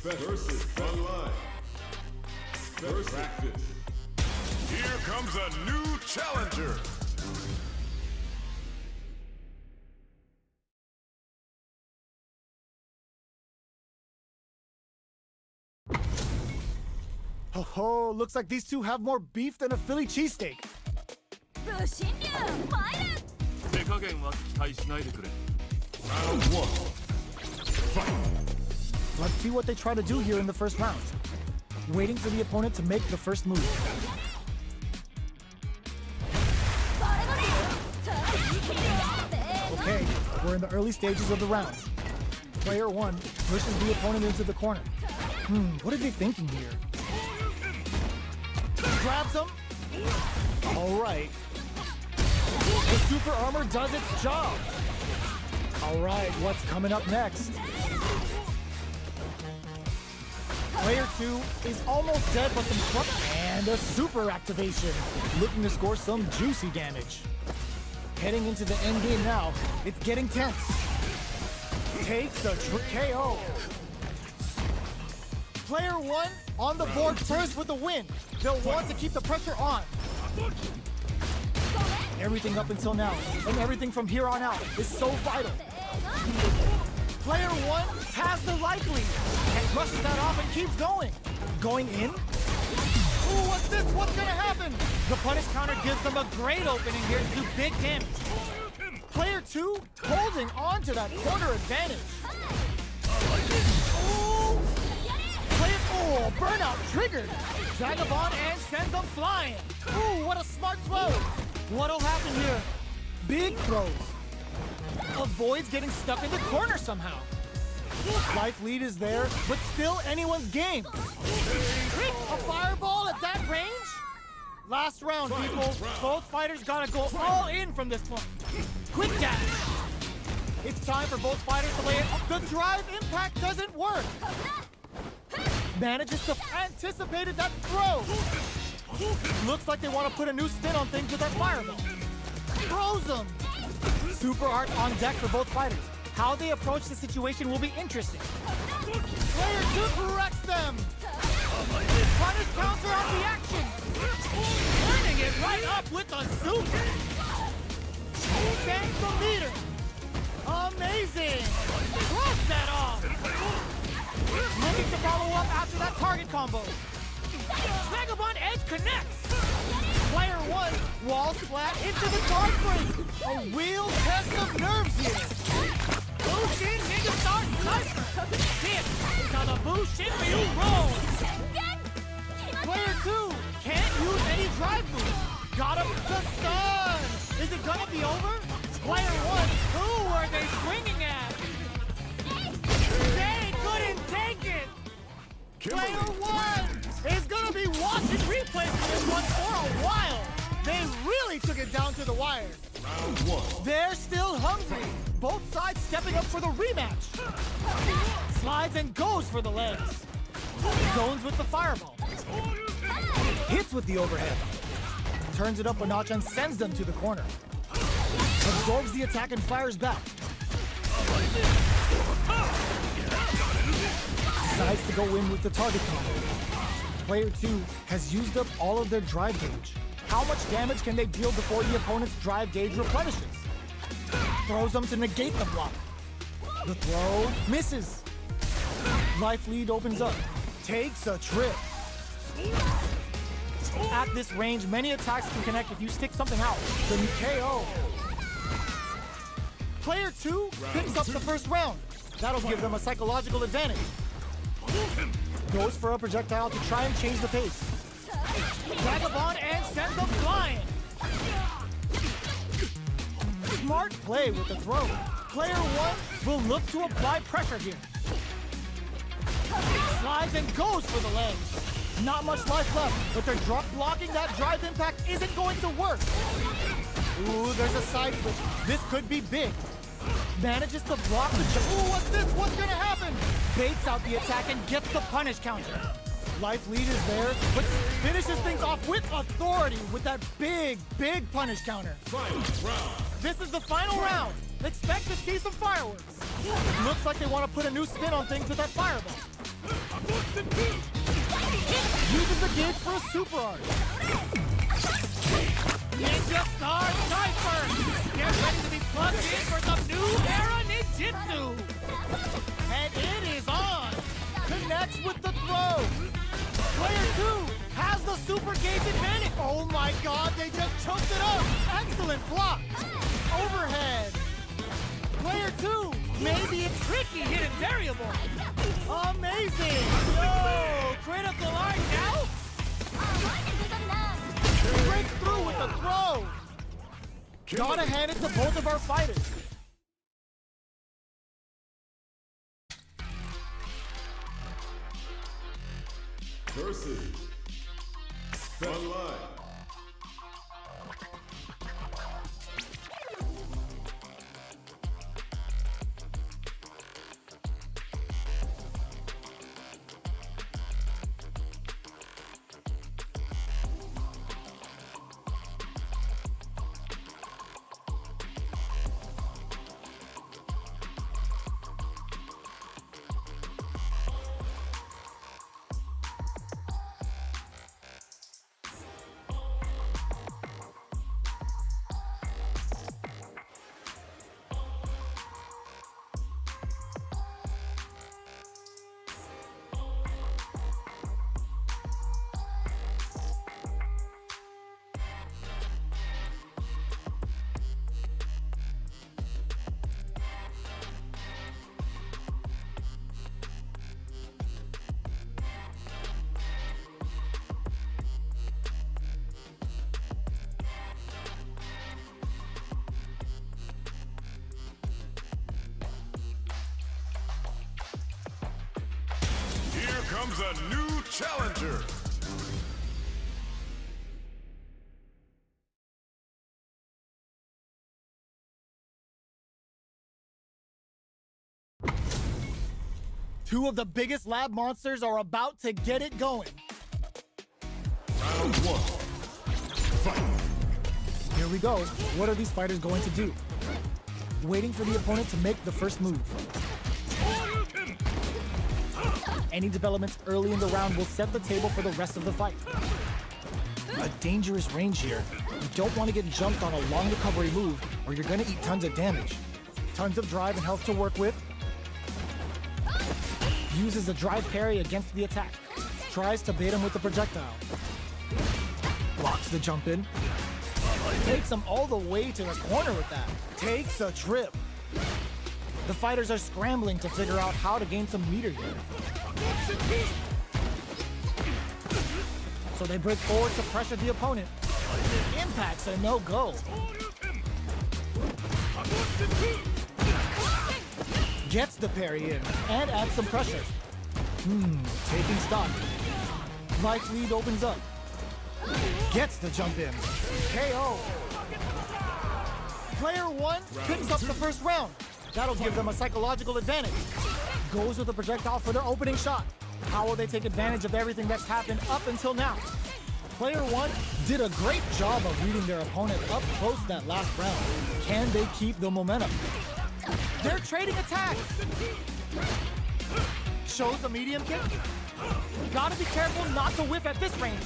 versus Online Br Practice. Here comes a new challenger. Ho ho, looks like these two have more beef than a Philly cheesesteak. 武神流参る手加減は期待しないでくれ Round 1. Fight. Let's see what they try to do here in the first round. Waiting for the opponent to make the first move. Okay, we're in the early stages of the round. Player 1 pushes the opponent into the corner. What are they thinking here? Grabs him. All right. The super armor does its job. All right, what's coming up next? Player 2 is almost dead, but some and a super activation, looking to score some juicy damage. Heading into the end game now, it's getting tense. Takes a KO. Player 1 on the board first with the win. They'll want to keep the pressure on. Everything up until now, and everything from here on out is so vital. Player 1 has the life lead, and brushes that off and keeps going. Going in? Ooh, what's this? What's gonna happen? The punish counter gives them a great opening here to do big damage. Player 2 holding on to that corner advantage. Ooh! Oh, burnout triggered. Vagabond and sends them flying. Ooh, what a smart throw. What'll happen here? Big throws. Avoids getting stuck in the corner somehow. Life lead is there, but still anyone's game. A fireball at that range? Last round, people. Both fighters gotta go all in from this one. Quick dash. It's time for both fighters to lay it. The drive impact doesn't work. Manages to anticipate that throw. Looks like they want to put a new spin on things with that fireball. Throws them. Super art on deck for both fighters. How they approach the situation will be interesting. Player 2 corrects them. Punish counter on the action. Turning it right up with a super. Banks the meter. Amazing. Cross that off. Looking to follow up after that target combo. Vagabond Edge connects. Player 1 walls flat into the guard break. A real test of nerves here. Bushin Ninja Star Sniper. This is how the Bushin Ryu rolls. Player 2 can't use any drive moves. Got him the stun. Is it gonna be over? Player 1, who are they swinging at? They couldn't take it. Player 1 is gonna be watching replays of this one for a while. They really took it down to the wire. Round 1. They're still hungry. Both sides stepping up for the rematch. Slides and goes for the legs. Zones with the fireball. Hits with the overhead. Turns it up a notch and sends them to the corner. Absorbs the attack and fires back. Decides to go in with the target combo. Player 2 has used up all of their drive gauge. How much damage can they deal before the opponent's drive gauge replenishes? Throws them to negate the block. The throw misses. Life lead opens up. Takes a trip. At this range, many attacks can connect if you stick something out. The KO. Player 2 picks up the first round. That'll give them a psychological advantage. Goes for a projectile to try and change the pace. Vagabond and sends them flying. Smart play with the throw. Player 1 will look to apply pressure here. Slides and goes for the legs. Not much life left, but they're drop blocking that drive impact isn't going to work. Ooh, there's a side switch. This could be big. Manages to block the ooh, what's this? What's gonna happen? Baits out the attack and gets the punish counter. Life lead is there, but finishes things off with authority with that big punish counter. Final round. This is the final round. Expect to see some fireworks. Looks like they want to put a new spin on things with that fireball. Uses the gauge for a super art. Ninja Star Cypher! Get ready to be plugged in for some new era ninjutsu! And it is on! Connects with the throw! Player 2 has the super gauge advantage! Oh my god, they just choked it up! Excellent block! Overhead! Player 2 may be a tricky hidden variable! Amazing! Yo! Critical art now? Break through with the throw! Gotta hand it to both of our fighters. Versus Online. Here comes a new challenger. Two of the biggest lab monsters are about to get it going. Round 1. Fight. Here we go. What are these fighters going to do? Waiting for the opponent to make the first move. Any developments early in the round will set the table for the rest of the fight. A dangerous range here. You don't want to get jumped on a long recovery move or you're going to eat tons of damage. Tons of drive and health to work with. Uses a drive parry against the attack. Tries to bait him with the projectile. Blocks the jump in. Takes him all the way to the corner with that. Takes a trip. The fighters are scrambling to figure out how to gain some meter here. So they break forward to pressure the opponent. Impact's a no-go. Gets the parry in and adds some pressure. Taking stock. Life lead opens up. Gets the jump in. KO. Player 1 picks up the first round. That'll give them a psychological advantage. Goes with the projectile for their opening shot. How will they take advantage of everything that's happened up until now? Player 1 did a great job of reading their opponent up close that last round. Can they keep the momentum? They're trading attacks. Shows a medium kick. Gotta be careful not to whiff at this range.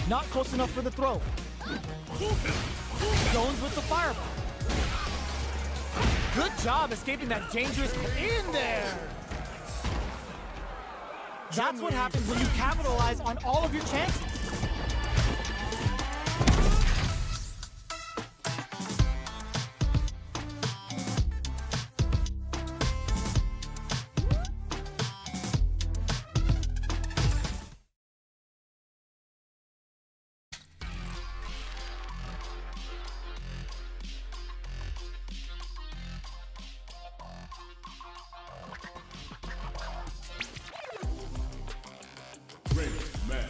Not close enough for the throw. Zones with the fireball. Good job escaping that dangerous in there. That's what happens when you capitalize on all of your chances. Great match.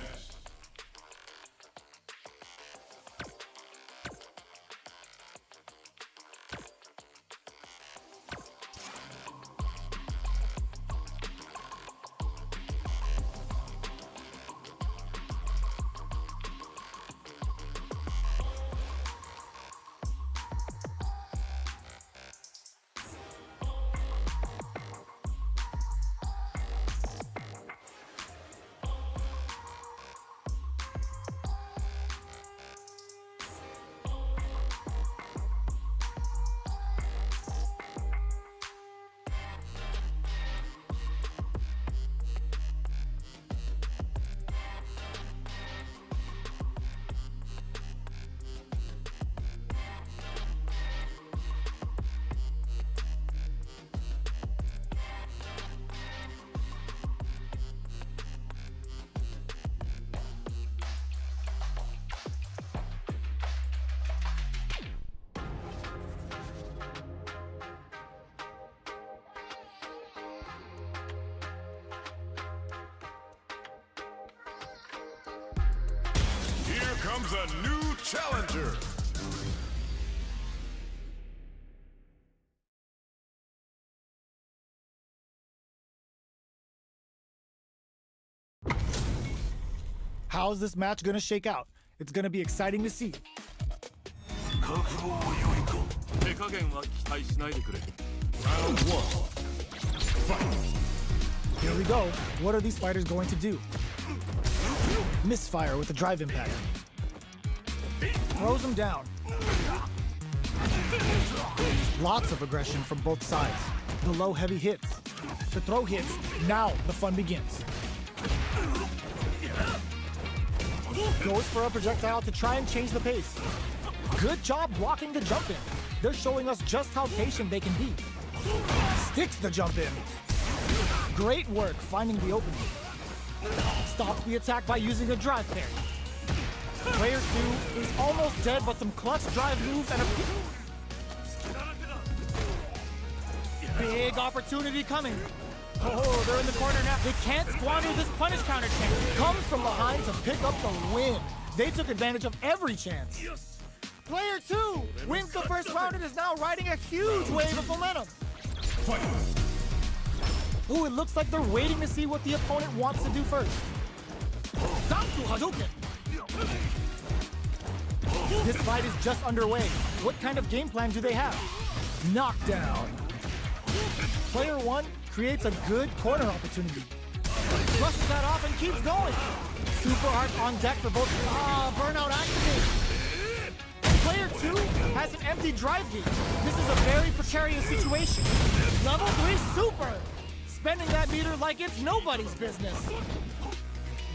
comes a new challenger. How's this match gonna shake out? It's gonna be exciting to see. 手加減は期待しないでくれ。 Round one. Fight. Here we go. What are these fighters going to do? Misfire with a drive impact. Throws him down. Lots of aggression from both sides. The low heavy hits. The throw hits. Now the fun begins. Goes for a projectile to try and change the pace. Good job blocking the jump in. They're showing us just how patient they can be. Sticks the jump in. Great work finding the opening. Stops the attack by using a drive parry. Player 2 is almost dead, but some clutch drive moves and a big opportunity coming. Oh, they're in the corner now. They can't squander this punish counter chance. Comes from behind to pick up the win. They took advantage of every chance. Player 2 wins the first round and is now riding a huge wave of momentum. Fight. Ooh, it looks like they're waiting to see what the opponent wants to do first. Zanku Hadouken! This fight is just underway. What kind of game plan do they have? Knockdown. Player 1 creates a good corner opportunity. Brushes that off and keeps going. Super Arts on deck for both. Burnout activated. Player 2 has an empty drive gate. This is a very precarious situation. Level 3 super. Spending that meter like it's nobody's business.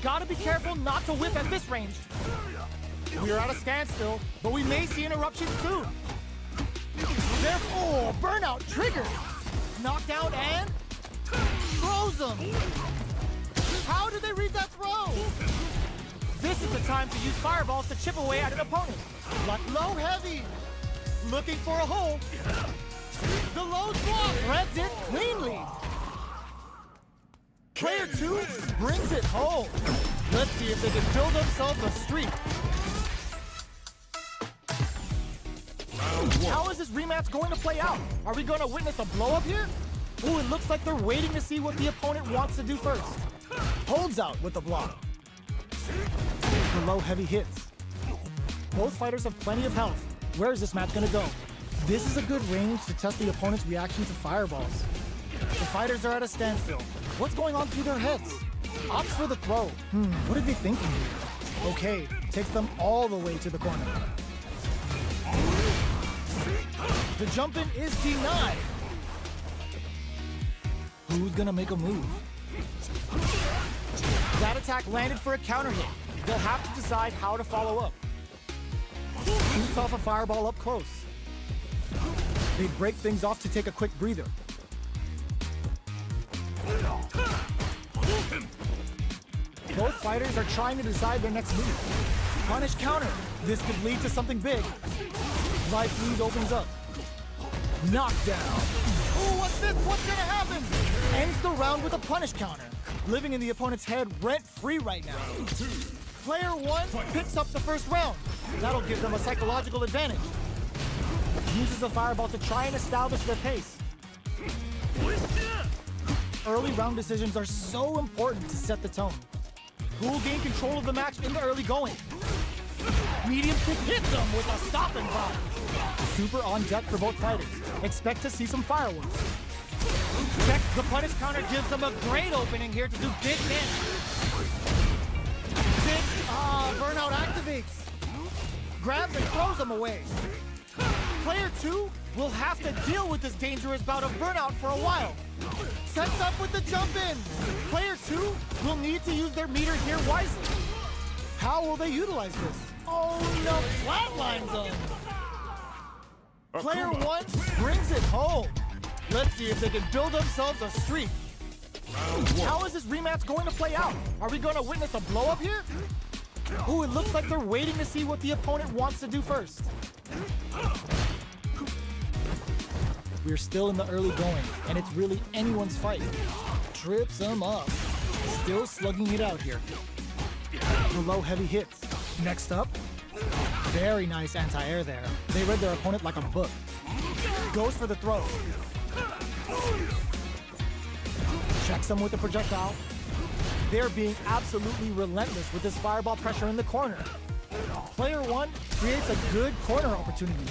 Gotta be careful not to whip at this range. We're at a standstill, but we may see an eruption soon. Therefore, burnout triggered. Knockdown and throws him. How did they read that throw? This is the time to use fireballs to chip away at an opponent. Like low heavy. Looking for a hole. The low block threads it cleanly. Player 2 brings it home. Let's see if they can build themselves a streak. How is this rematch going to play out? Are we going to witness a blow up here? Ooh, it looks like they're waiting to see what the opponent wants to do first. Holds out with the block. The low heavy hits. Both fighters have plenty of health. Where is this match going to go? This is a good range to test the opponent's reaction to fireballs. The fighters are at a standstill. What's going on through their heads? Opts for the throw. What are they thinking here? Okay, takes them all the way to the corner. The jump in is denied. Who's gonna make a move? That attack landed for a counter hit. They'll have to decide how to follow up. Shoots off a fireball up close. They break things off to take a quick breather. Both fighters are trying to decide their next move. Punish counter. This could lead to something big. Life lead opens up. Knockdown. Ooh, what's this? What's gonna happen? Ends the round with a punish counter. Living in the opponent's head rent-free right now. Player 1 picks up the first round. That'll give them a psychological advantage. Uses a fireball to try and establish their pace. Early round decisions are so important to set the tone. Who will gain control of the match in the early going? Medium kick hits them with a stop and pop. Super on deck for both fighters. Expect to see some fireworks. Check, the punish counter gives them a great opening here to do big damage. Burnout activates. Grabs and throws them away. Player 2 will have to deal with this dangerous bout of burnout for a while. Sets up with the jump in. Player 2 will need to use their meter here wisely. How will they utilize this? Oh no, flatlines them. Player 1 brings it home. Let's see if they can build themselves a streak. How is this rematch going to play out? Are we going to witness a blow up here? Ooh, it looks like they're waiting to see what the opponent wants to do first. We're still in the early going, and it's really anyone's fight. Trips them up. Still slugging it out here. The low heavy hits. Next up, very nice anti-air there. They read their opponent like a book. Goes for the throw. Checks him with the projectile. They're being absolutely relentless with this fireball pressure in the corner. Player one creates a good corner opportunity.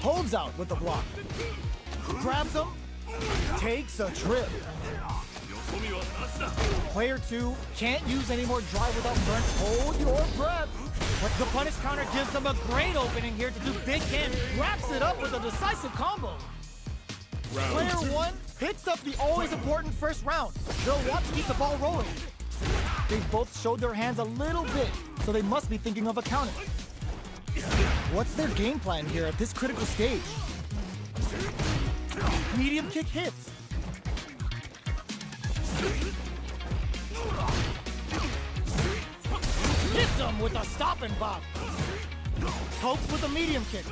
Holds out with the block. Grabs him. Takes a trip. Player two can't use any more drive without burnt. Hold your breath. But the punish counter gives them a great opening here to do big damage. Wraps it up with a decisive combo. Player one picks up the always important first round. They'll want to keep the ball rolling. They've both showed their hands a little bit, so they must be thinking of a counter. What's their game plan here at this critical stage? Medium kick hits. Hits him with a stop and bop. Pokes with a medium kick.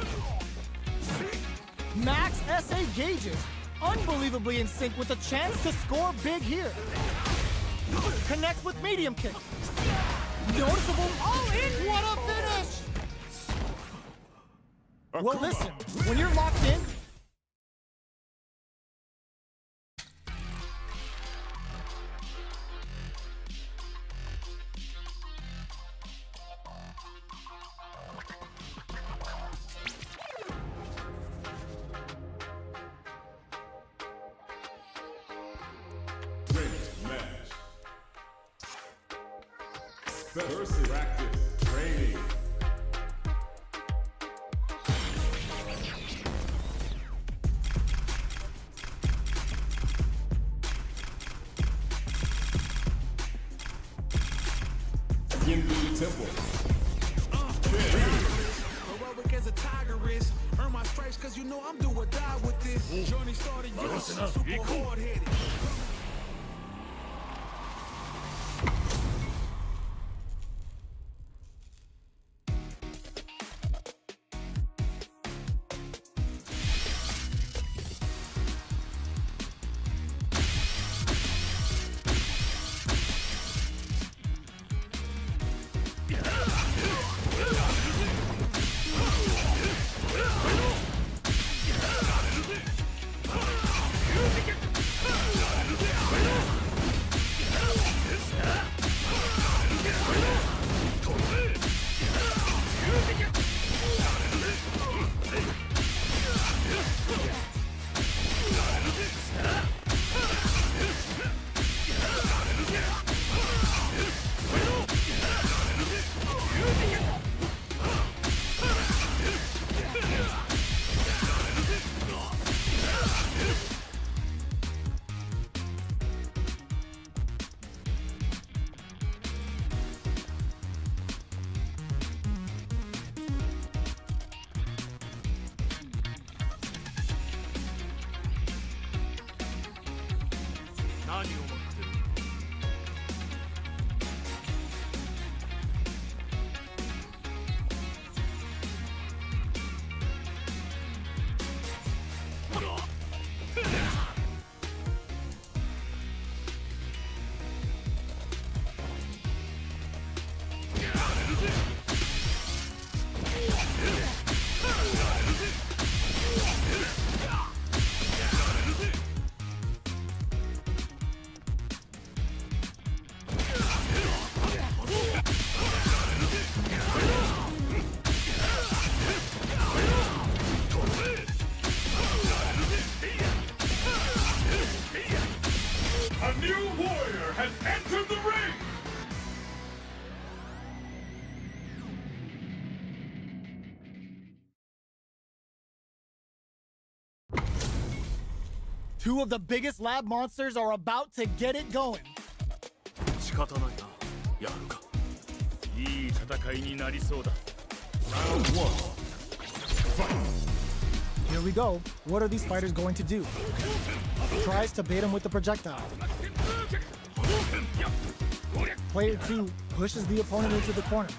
Max SA gauges, unbelievably in sync with a chance to score big here. Connects with medium kick. Noticeable all-in, what a finish! Well, listen, when you're locked in, Versus practice training. Ginbu Temple. Heroic as a tiger is. Earn my stripes cause you know I'm do or die with this. Journey started young, super hard-headed. two of the biggest lab monsters are about to get it going. 仕方ないな。やるか。いい戦いになりそうだ。 Round one. Fight. Here we go. What are these fighters going to do? Tries to bait him with the projectile. Player 2 pushes the opponent into the corner.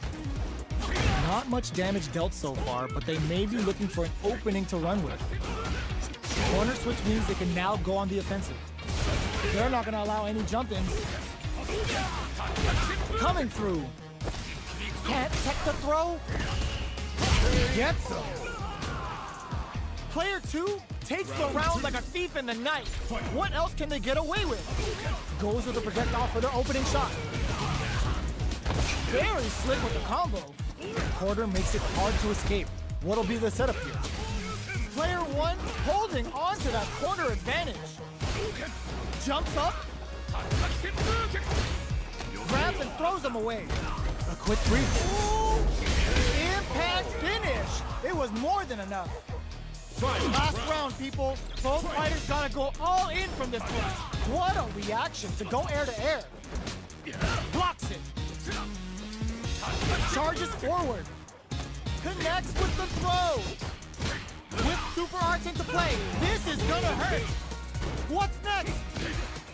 Not much damage dealt so far, but they may be looking for an opening to run with. Corner switch means they can now go on the offensive. They're not going to allow any jump-ins. Coming through. Can't tech the throw. Gets him. Player 2 takes the round like a thief in the night. What else can they get away with? Goes with the projectile for the opening shot. Very slick with the combo. Quarter makes it hard to escape. What'll be the setup here? Player 1 holding on to that corner advantage. Jumps up. Grabs and throws him away. A quick breathe. Impact finish. It was more than enough. Last round, people. Both fighters gotta go all in from this point. What a reaction to go air to air. Blocks it. Charges forward. Connects with the throw. With super arts into play. This is gonna hurt. What's next?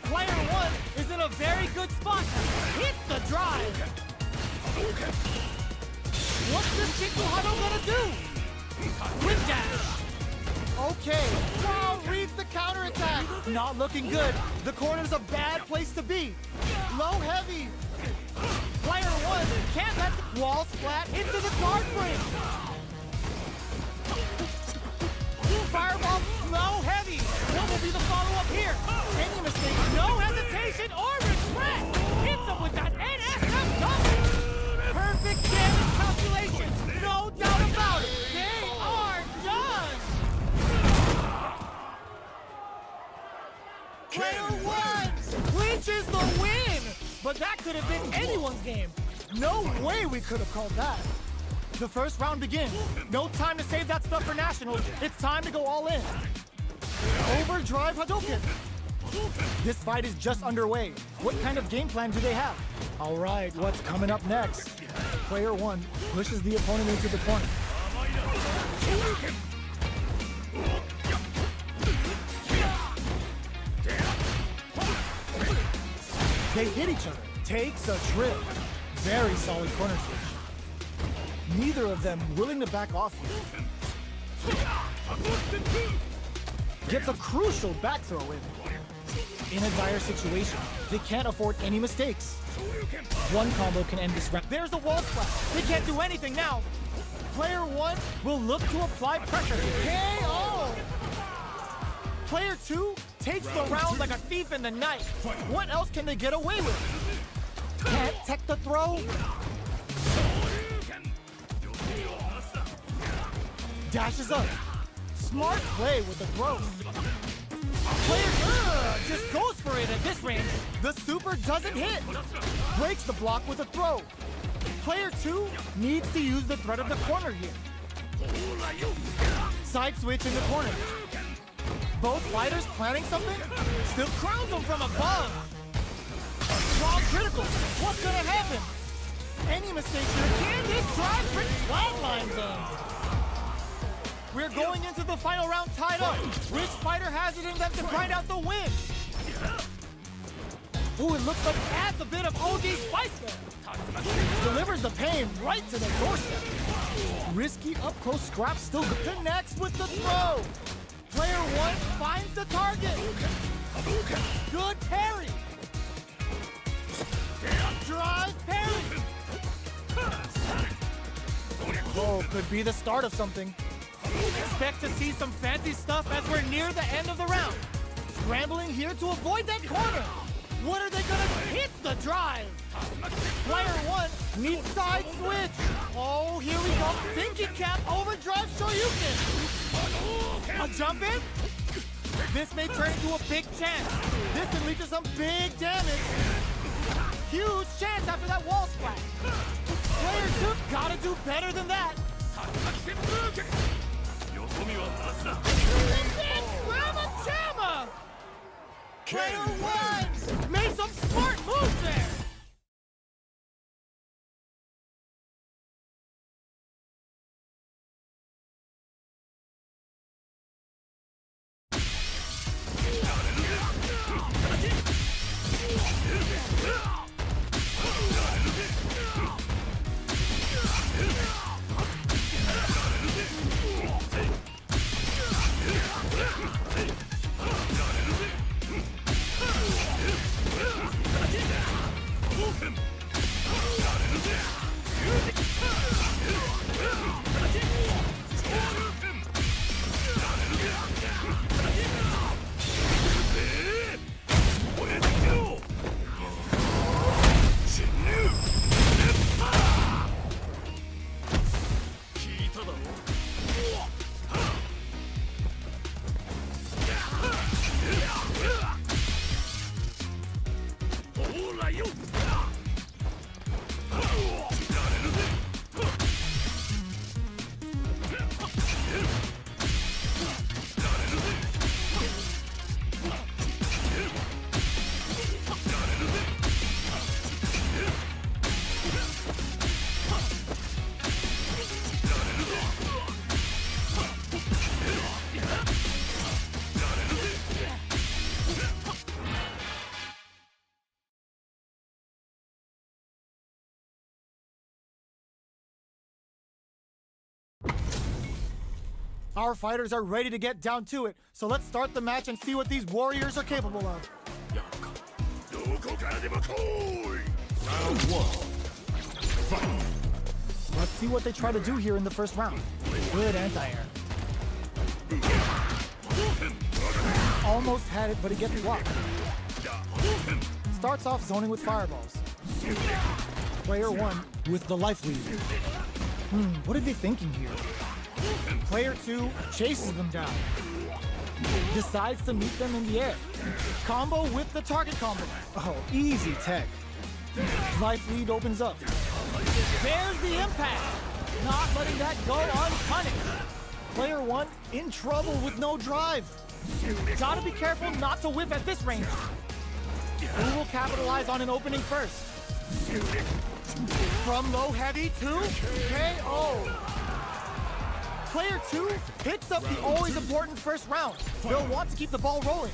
Player 1 is in a very good spot. Hits the drive. What's this Chico Huddle gonna do? Quick dash. Okay, wow, reads the counterattack. Not looking good. The corner's a bad place to be. Low heavy. Player 1 can't let the wall splat into the guard frame. Fireball, low heavy. What will be the follow-up here? Any mistake, no hesitation or regret. Hits him with that NSFW. Perfect damage calculations, no doubt about it. They are done. Player 1 clinches the win. But that could have been anyone's game. No way we could have called that. The first round begins. No time to save that stuff for nationals. It's time to go all in. Overdrive Hadouken. This fight is just underway. What kind of game plan do they have? All right, what's coming up next? Player 1 pushes the opponent into the corner. They hit each other. Takes a trip. Very solid corner switch. Neither of them willing to back off here. Gets a crucial back throw in. In a dire situation, they can't afford any mistakes. One combo can end this round. There's a wall splash. They can't do anything now. Player 1 will look to apply pressure. KO! Player 2 takes the round like a thief in the night. What else can they get away with? Can't tech the throw. Dashes up. Smart play with the throw. Player just goes for it at this range. The super doesn't hit. Breaks the block with a throw. Player 2 needs to use the threat of the corner here. Side switch in the corner. Both fighters planning something? Still crowns them from above. Strong critical. What's gonna happen? Any mistake here can hit drive brick flatlines them. We're going into the final round tied up. Which fighter has it in them to grind out the win? Ooh, it looks like it adds a bit of OD spice there. Delivers the pain right to the doorstep. Risky up-close scrap still connects with the throw. Player 1 finds the target. Good parry. Drive parry. Oh, could be the start of something. Expect to see some fancy stuff as we're near the end of the round. Scrambling here to avoid that corner. What are they gonna hit the drive? Player 1 needs side switch. Oh, here we go. Thinking cap overdrive shoryuken. A jump in? This may turn into a big chance. This could lead to some big damage. Huge chance after that wall splash. Player 2 gotta do better than that. Grandma Jamma! Player 1 made some smart moves there. Our fighters are ready to get down to it, so let's start the match and see what these warriors are capable of. やるかどこからでも来い Round one. Fight. Let's see what they try to do here in the first round. Good anti-air. Almost had it, but he gets blocked. Starts off zoning with fireballs. Player 1 with the life lead. What are they thinking here? Player 2 chases them down. Decides to meet them in the air. Combo with the target combo. Oh, easy tech. Life lead opens up. There's the impact. Not letting that go unpunished. Player 1 in trouble with no drive. Gotta be careful not to whiff at this range. Who will capitalize on an opening first? From low heavy to KO. Player 2 picks up the always important first round. They'll want to keep the ball rolling.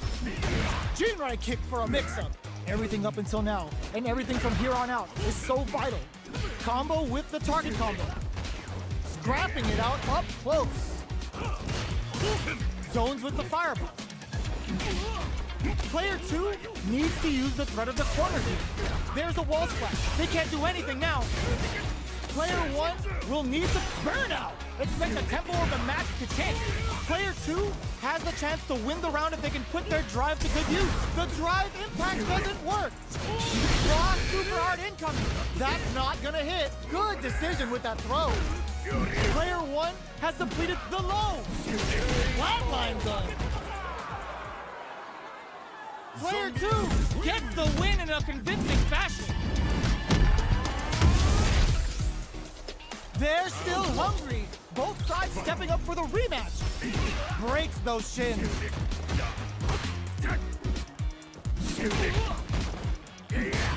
Jinrai kick for a mix-up. Everything up until now, and everything from here on out, is so vital. Combo with the target combo. Scrapping it out up close. Zones with the fireball. Player 2 needs to use the threat of the corner here. There's a wall splash. They can't do anything now. Player 1 will need to burn out. Expect the tempo of the match to change. Player 2 has the chance to win the round if they can put their drive to good use. The drive impact doesn't work. Raw super hard incoming. That's not gonna hit. Good decision with that throw. Player 1 has depleted the low. Flatline done. Player 2 gets the win in a convincing fashion. They're still hungry. Both sides stepping up for the rematch. Breaks those shins.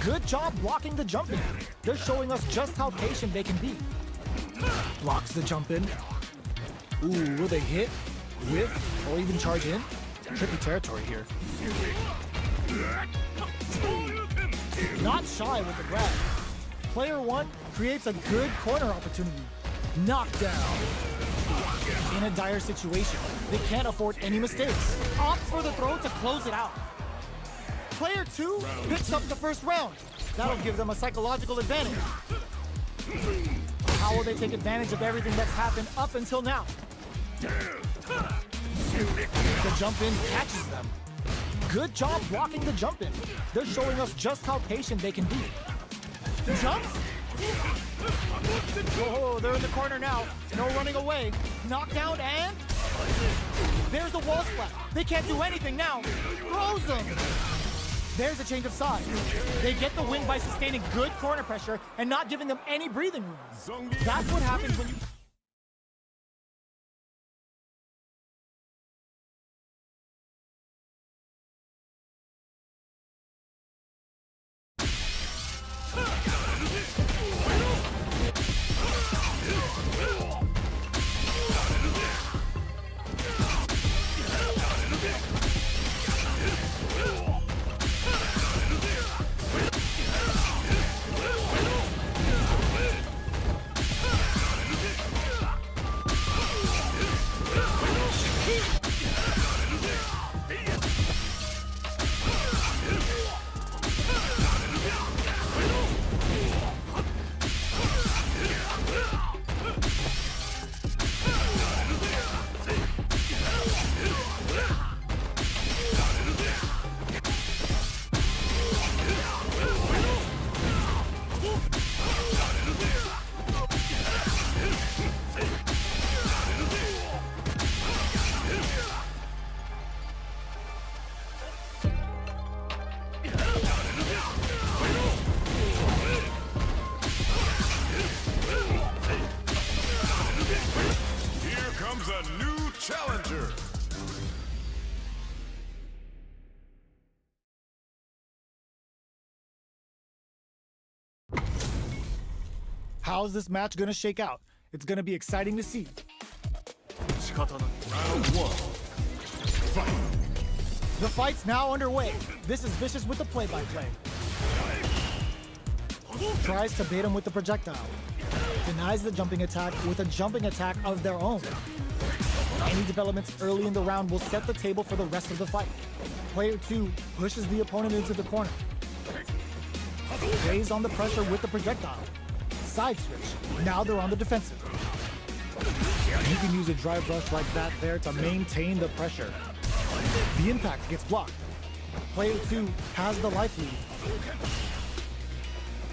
Good job blocking the jump in. They're showing us just how patient they can be. Blocks the jump in. Ooh, will they hit, whiff, or even charge in? Tricky territory here. Not shy with the grab. Player 1 creates a good corner opportunity. Knockdown. In a dire situation, they can't afford any mistakes. Opts for the throw to close it out. Player 2 picks up the first round. That'll give them a psychological advantage. How will they take advantage of everything that's happened up until now? The jump in catches them. Good job blocking the jump in. They're showing us just how patient they can be. Jumps? Oh, they're in the corner now. No running away. Knockdown and... There's the wall splat. They can't do anything now. Throws them. There's a change of sides. They get the win by sustaining good corner pressure and not giving them any breathing room. That's what happens when you... challenger. How's this match gonna shake out? It's gonna be exciting to see. 仕方ない Round one. Fight. The fight's now underway. This is Vicious with the play-by-play. Tries to bait him with the projectile. Denies the jumping attack with a jumping attack of their own. Any developments early in the round will set the table for the rest of the fight. Player 2 pushes the opponent into the corner. Plays on the pressure with the projectile. Side switch. Now they're on the defensive. You can use a drive rush like that there to maintain the pressure. The impact gets blocked. Player 2 has the life lead.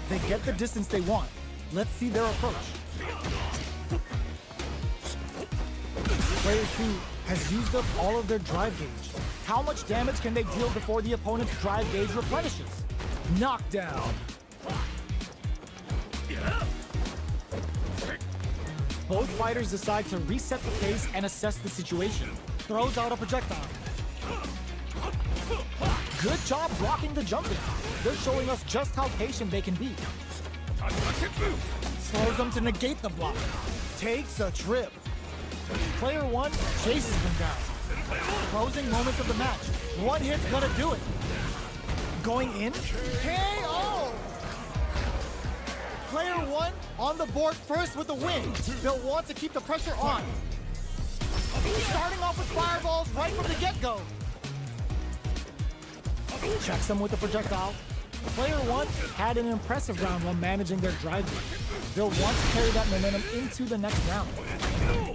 They get the distance they want. Let's see their approach. Player 2 has used up all of their drive gauge. How much damage can they deal before the opponent's drive gauge replenishes? Knockdown. Both fighters decide to reset the pace and assess the situation. Throws out a projectile. Good job blocking the jump in. They're showing us just how patient they can be. Slows them to negate the block. Takes a trip. Player 1 chases them down. Closing moments of the match. One hit's gonna do it. Going in. KO! Player 1 on the board first with the win. They'll want to keep the pressure on. Starting off with fireballs right from the get-go. Checks them with the projectile. Player 1 had an impressive round while managing their drive gauge. They'll want to carry that momentum into the next round.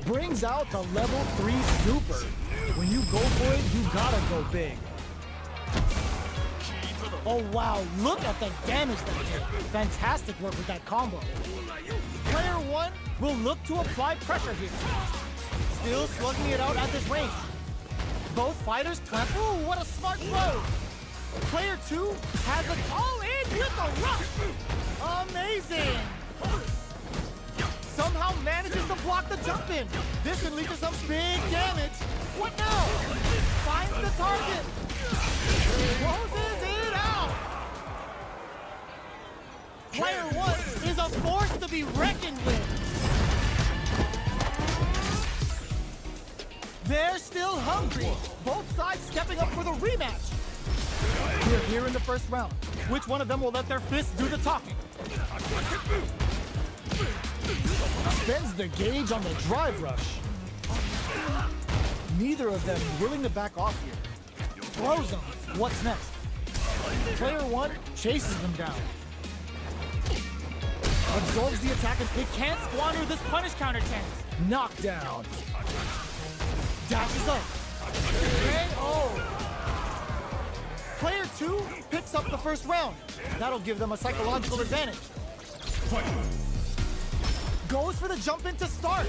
Brings out the level 3 super. When you go for it, you gotta go big. Oh wow, look at the damage that did. Fantastic work with that combo. Player 1 will look to apply pressure here. Still slugging it out at this range. Both fighters plant. Ooh, what a smart throw! Player 2 has it all in with a rush. Amazing! Somehow manages to block the jump in. This can lead to some big damage. What now? Finds the target. Closes it out. Player 1 is a force to be reckoned with. They're still hungry. Both sides stepping up for the rematch. We're here in the first round. Which one of them will let their fists do the talking? Spends the gauge on the drive rush. Neither of them willing to back off here. Throws them. What's next? Player 1 chases them down. Absorbs the attack and it can't squander this punish counter chance. Knockdown. Dashes up. KO. Player 2 picks up the first round. That'll give them a psychological advantage. Goes for the jump in to start.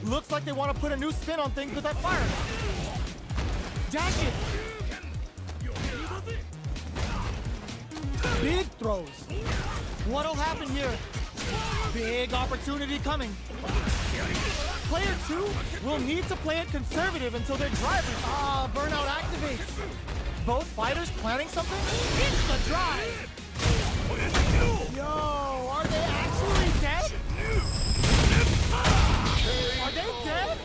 Looks like they want to put a new spin on things with that fire. Dash it. Big throws. What'll happen here? Big opportunity coming. Player 2 will need to play it conservative until they're driving. Burnout activates. Both fighters planning something? It's the drive! Yo, are they actually dead? Are they dead?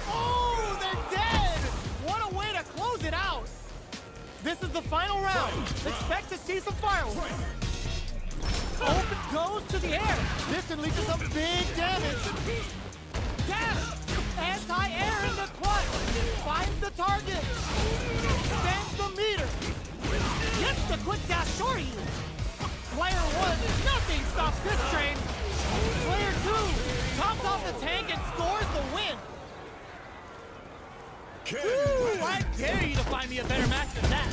Oh, they're dead! What a way to close it out! This is the final round. Expect to see some fireworks. Open goes to the air. This can lead to some big damage. Dash! Anti-air in the clutch. Finds the target. Spends the meter. Gets the quick dash shoryuken. Player 1, nothing stops this train. Player 2 tops off the tank and scores the win. Ooh, I dare you to find me a better match than that.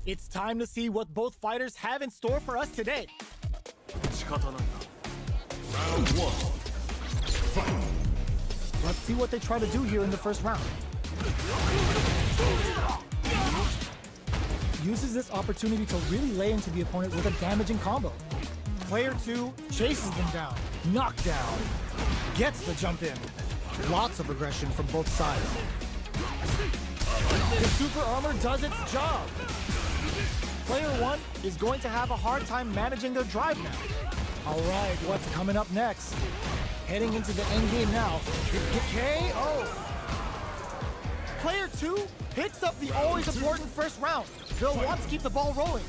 It's time to see what both fighters have in store for us today. 仕方ないな Round one. Fight. Let's see what they try to do here in the first round. Uses this opportunity to really lay into the opponent with a damaging combo. Player 2 chases them down, knockdown, gets the jump in. Lots of aggression from both sides. The super armor does its job. Player 1 is going to have a hard time managing their drive now. All right, what's coming up next? Heading into the end game now. KO! Player 2 picks up the always important first round. They'll want to keep the ball rolling.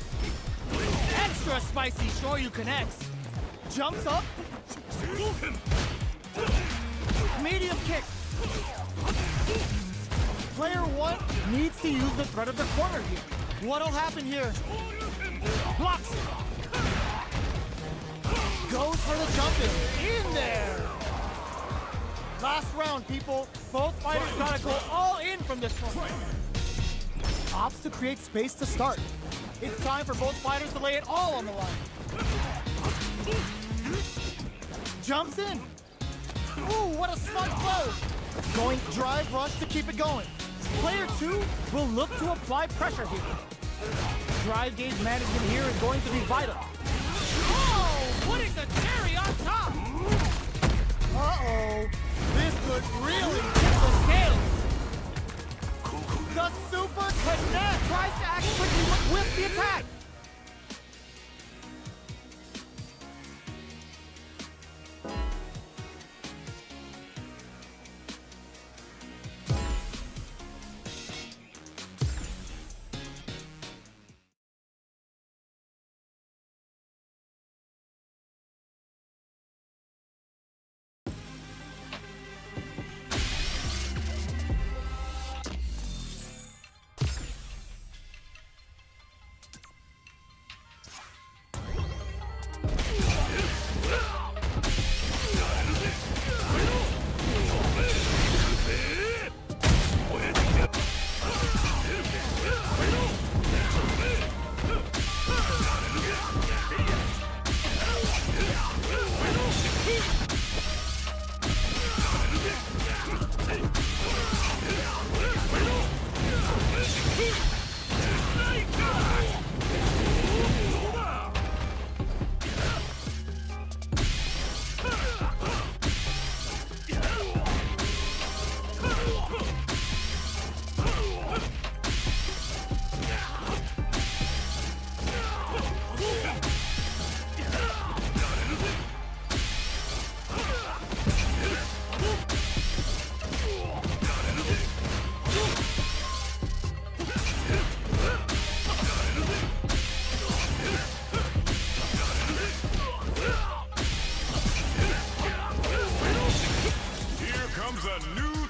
Extra spicy shoryuken X. Jumps up. Medium kick. Player 1 needs to use the threat of the corner here. What'll happen here? Blocks it. Goes for the jump in there. Last round, people. Both fighters gotta go all in from this one. Opts to create space to start. It's time for both fighters to lay it all on the line. Jumps in. Ooh, what a smart blow. Going drive rush to keep it going. Player 2 will look to apply pressure here. Drive gauge management here is going to be vital. Oh, putting the cherry on top. Uh-oh. This could really tip the scales. The super connect tries to act quickly with the attack.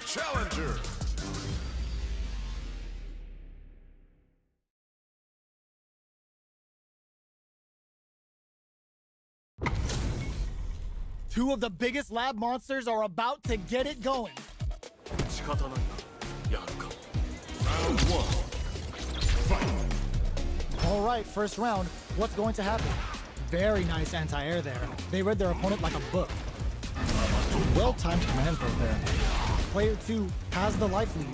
challenger. Two of the biggest lab monsters are about to get it going. 仕方ないな、やるか。 Round one. Fight. All right, first round. What's going to happen? Very nice anti-air there. They read their opponent like a book. Well-timed command throw there. Player 2 has the life lead.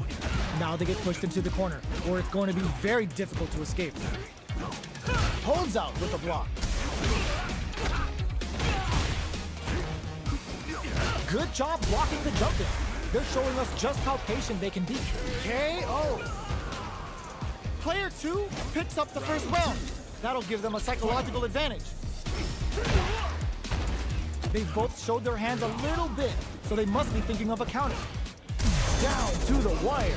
Now they get pushed into the corner, where it's going to be very difficult to escape. Holds out with a block. Good job blocking the jump in. They're showing us just how patient they can be. KO! Player 2 picks up the first round. That'll give them a psychological advantage. They've both showed their hands a little bit, so they must be thinking of a counter. Down to the wire.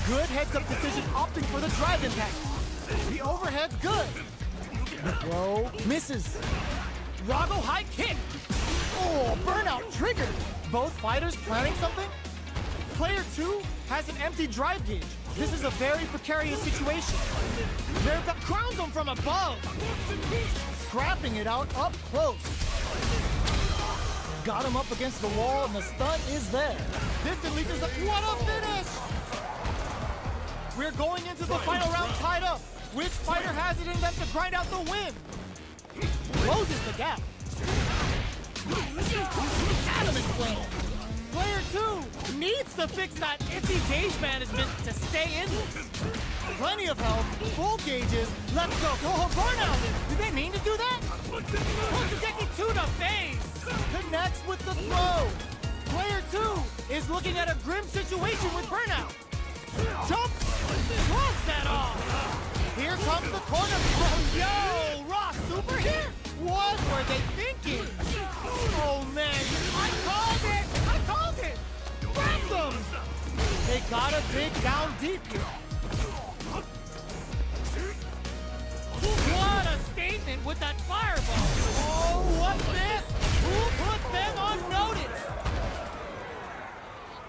Good heads-up decision opting for the drive impact. The overhead's good. The throw misses. Rago high kick. Oh, burnout triggered. Both fighters planning something? Player 2 has an empty drive gauge. This is a very precarious situation. They're the crowns them from above. Scrapping it out up close. Got him up against the wall and the stun is there. This can lead to what a finish! We're going into the final round tied up. Which fighter has it in them to grind out the win? Closes the gap. Adamant plan. Player 2 needs to fix that iffy gauge management to stay in. Plenty of health, full gauges. Let's go. Oh, burnout. Did they mean to do that? Kkkkkkkkkkkk to the face. Connects with the throw. Player 2 is looking at a grim situation with burnout. Jump. Blocks that off. Here comes the corner throw. Yo, Rock super here? What were they thinking? Oh man, I called it! I called it! Grab them! They gotta dig down deep here. What a statement with that fireball! Oh, what's this? Who put them on notice?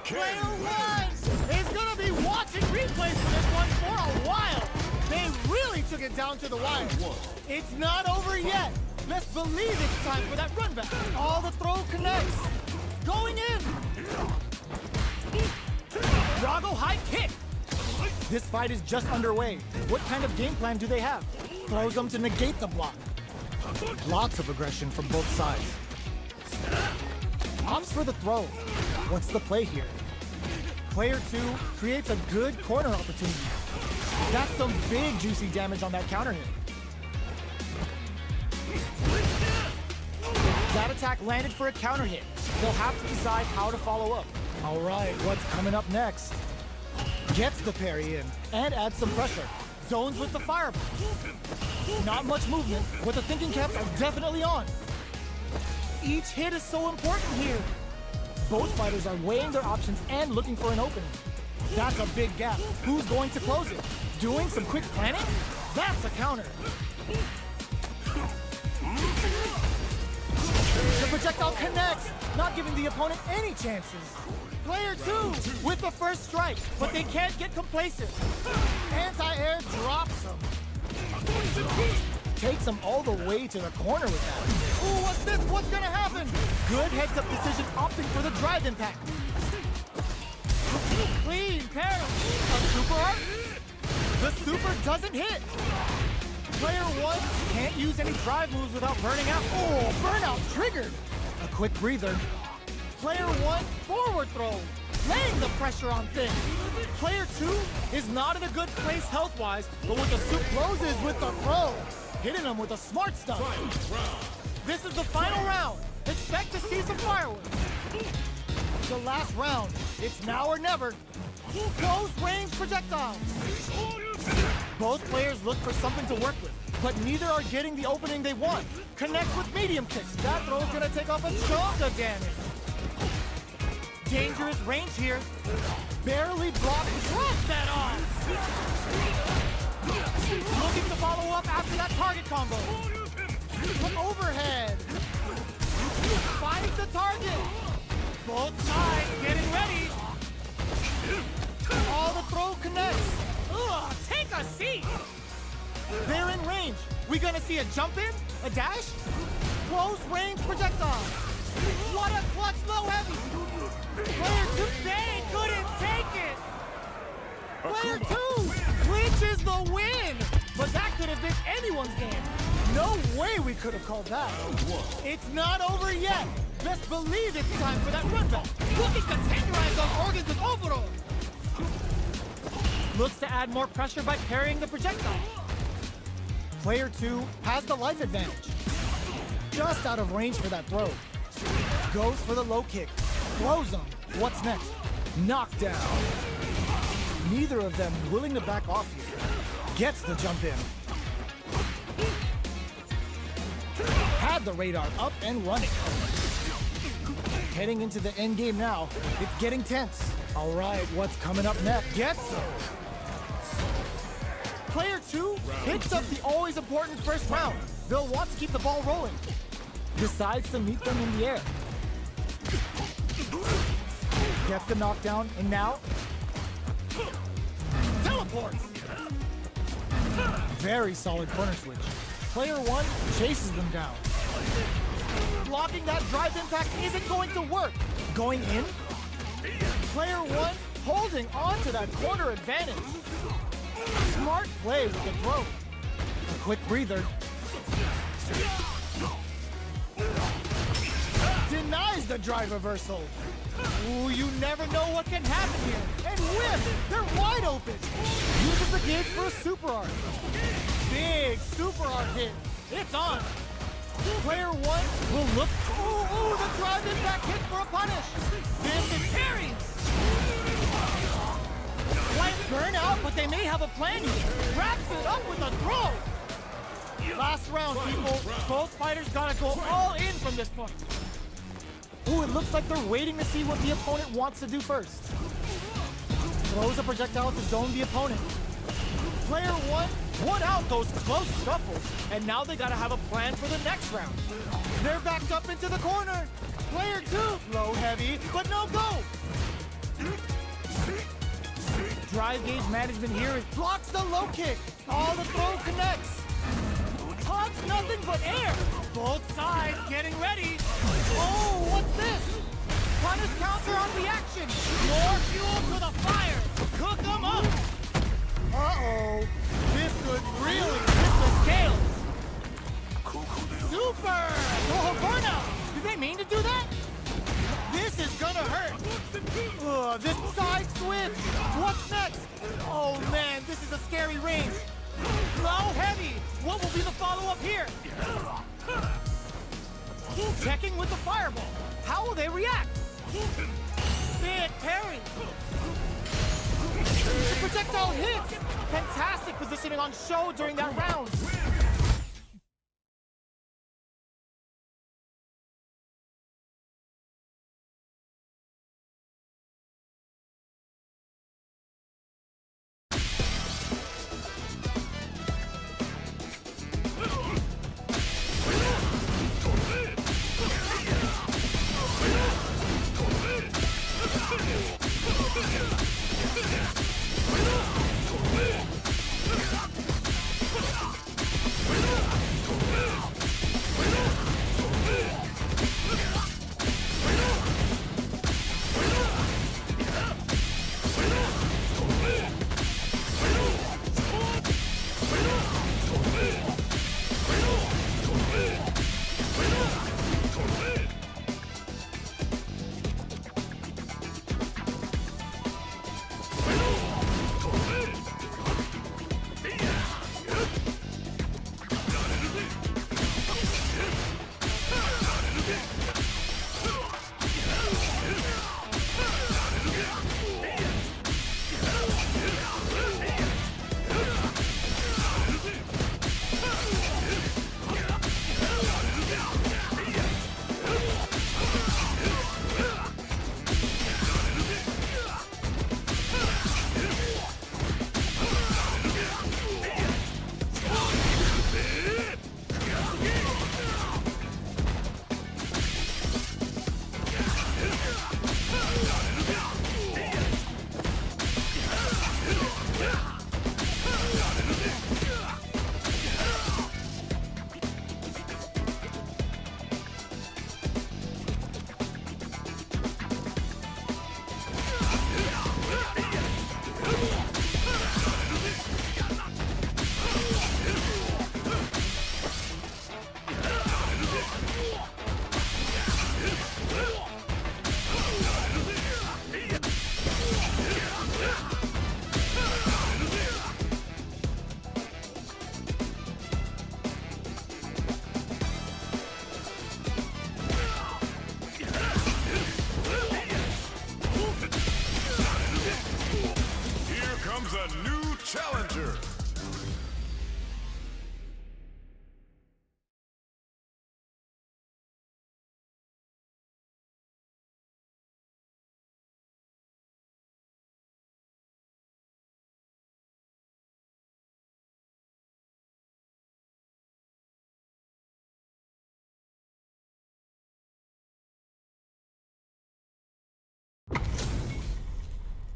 Player 1 is gonna be watching replays for this one for a while. They really took it down to the wire. It's not over yet. Best believe it's time for that run back. All the throw connects. Going in. Drago high kick. This fight is just underway. What kind of game plan do they have? Throws them to negate the block. Lots of aggression from both sides. Opts for the throw. What's the play here? Player 2 creates a good corner opportunity. That's some big juicy damage on that counter hit. That attack landed for a counter hit. They'll have to decide how to follow up. All right, what's coming up next? Gets the parry in and adds some pressure. Zones with the fireball. Not much movement, but the thinking caps are definitely on. Each hit is so important here. Both fighters are weighing their options and looking for an opening. That's a big gap. Who's going to close it? Doing some quick planning? That's a counter. The projectile connects, not giving the opponent any chances. Player 2 with the first strike, but they can't get complacent. Anti-air drops him. Takes him all the way to the corner with that. Ooh, what's this? What's gonna happen? Good heads-up decision, opting for the drive impact. Clean parry. A super art? The super doesn't hit. Player 1 can't use any drive moves without burning out. Oh, burnout triggered. A quick breather. Player 1 forward throw. Laying the pressure on things. Player 2 is not in a good place health-wise, but with the soup closes with the throw. Hitting him with a smart stuff. This is the final round. Expect to see some fireworks. The last round. It's now or never. Close range projectiles. Both players look for something to work with, but neither are getting the opening they want. Connects with medium kicks. That throw's gonna take off a chunk of damage. Dangerous range here. Barely blocked. Drops that off. Looking to follow up after that target combo. From overhead. Finds the target. Both sides getting ready. All the throw connects. Ugh, take a seat. They're in range. We gonna see a jump in? A dash? Close range projectile. What a clutch low heavy. Player 2, they couldn't take it. Player 2 clinches the win. But that could have been anyone's game. No way we could have called that. It's not over yet. Best believe it's time for that run back. Looking to tenderize those organs with Oboro. Looks to add more pressure by parrying the projectile. Player 2 has the life advantage. Just out of range for that throw. Goes for the low kick. Throws him. What's next? Knockdown. Neither of them willing to back off here. Gets the jump in. Had the radar up and running. Heading into the end game now. It's getting tense. All right, what's coming up next? Gets him. Player 2 picks up the always important first round. They'll want to keep the ball rolling. Decides to meet them in the air. Gets the knockdown, and now teleports. Very solid corner switch. Player 1 chases them down. Blocking that drive impact isn't going to work. Going in. Player 1 holding on to that corner advantage. Smart play with the throw. A quick breather. Denies the drive reversal. Ooh, you never know what can happen here. And whip! They're wide open. Uses the gauge for a super art. Big super art hit. It's on. Player one will look. Ooh, the drive impact hit for a punish. This is parries. Might burn out, but they may have a plan here. Wraps it up with a throw. Last round, people. Both fighters gotta go all in from this point. Ooh, it looks like they're waiting to see what the opponent wants to do first. Throws a projectile to zone the opponent. Player one won out those close scuffles, and now they gotta have a plan for the next round. They're backed up into the corner. Player two, low heavy, but no go. Drive gauge management here blocks the low kick. All the throw connects. Taunts nothing but air. Both sides getting ready. Oh, what's this? Punish counter on reaction. More fuel to the fire. Cook them up. Uh-oh. This could really tip the scales. Super! Oh, burnout! Did they mean to do that? This is gonna hurt. Ugh, this side switch. What's next? Oh man, this is a scary range. Low heavy. What will be the follow-up here? Checking with the fireball. How will they react? Big parry. The projectile hits. Fantastic positioning on show during that round.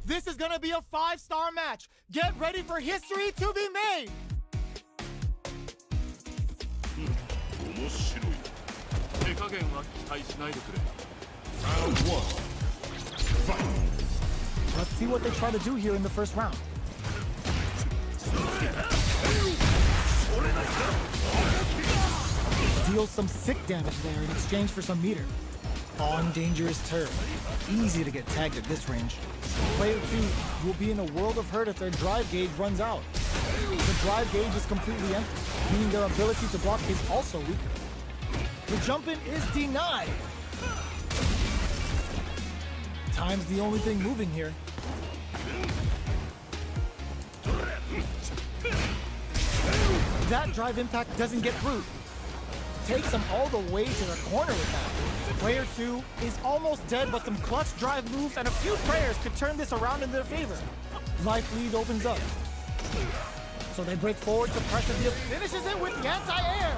This is gonna be a 5-star match. Get ready for history to be made. 面白い。手加減は期待しないでくれ。 Round one. Fight. Let's see what they try to do here in the first round. deals some sick damage there in exchange for some meter. On dangerous turf. Easy to get tagged at this range. Player 2 will be in a world of hurt if their drive gauge runs out. The drive gauge is completely empty, meaning their ability to block is also weaker. The jump-in is denied. Time's the only thing moving here. That drive impact doesn't get through. Takes them all the way to the corner with that. Player 2 is almost dead, but some clutch drive moves and a few prayers could turn this around in their favor. Life lead opens up. So they break forward to pressure the finishes it with the anti-air.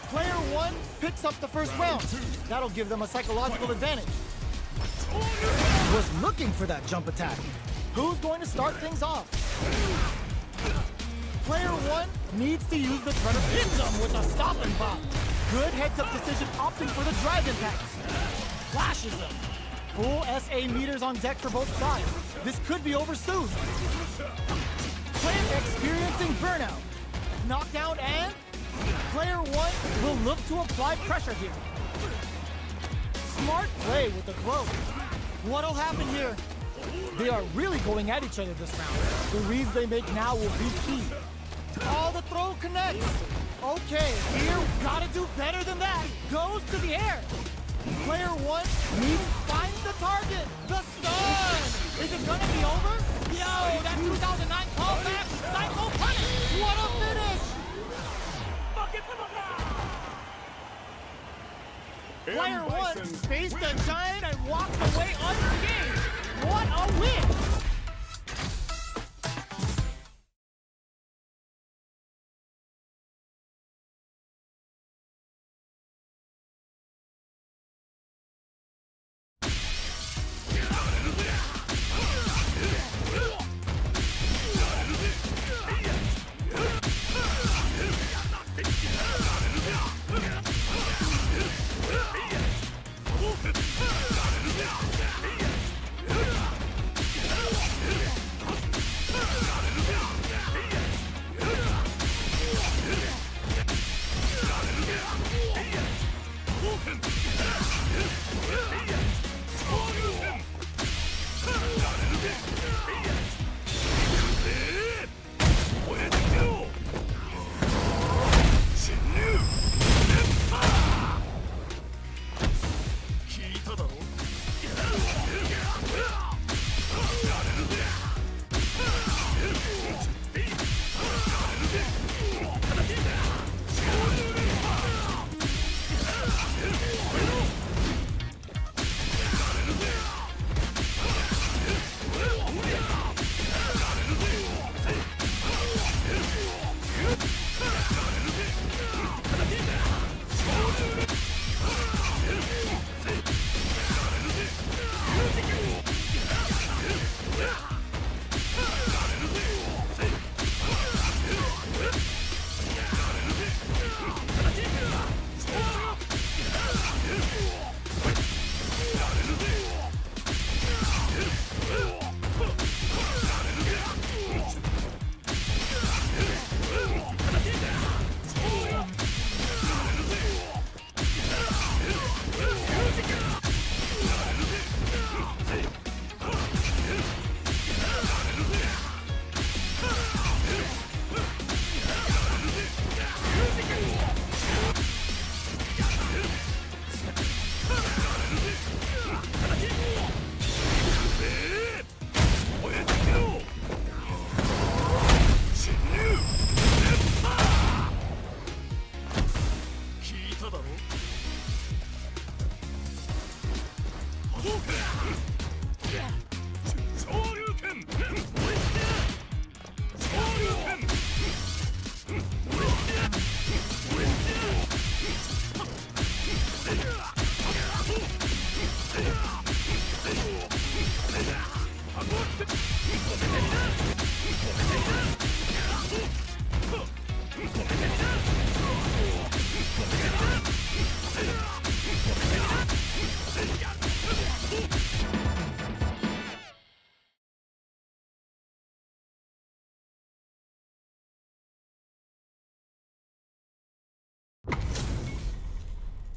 Player 1 picks up the first round. That'll give them a psychological advantage. Was looking for that jump attack. Who's going to start things off? Player 1 needs to use the turn of hits him with a stop and pop. Good heads-up decision opting for the drive impact. Flashes him. Full SA meters on deck for both sides. This could be over soon. Player experiencing burnout. Knockdown and player 1 will look to apply pressure here. Smart play with the throw. What'll happen here? They are really going at each other this round. The reads they make now will be key. Oh, the throw connects. Okay, here, gotta do better than that. Goes to the air. Player 1 needs to find the target. The stun. Is it gonna be over? Yo, that 2009 callback. Psycho punish. What a finish. Player 1 faced the giant and walked away unscathed. What a win!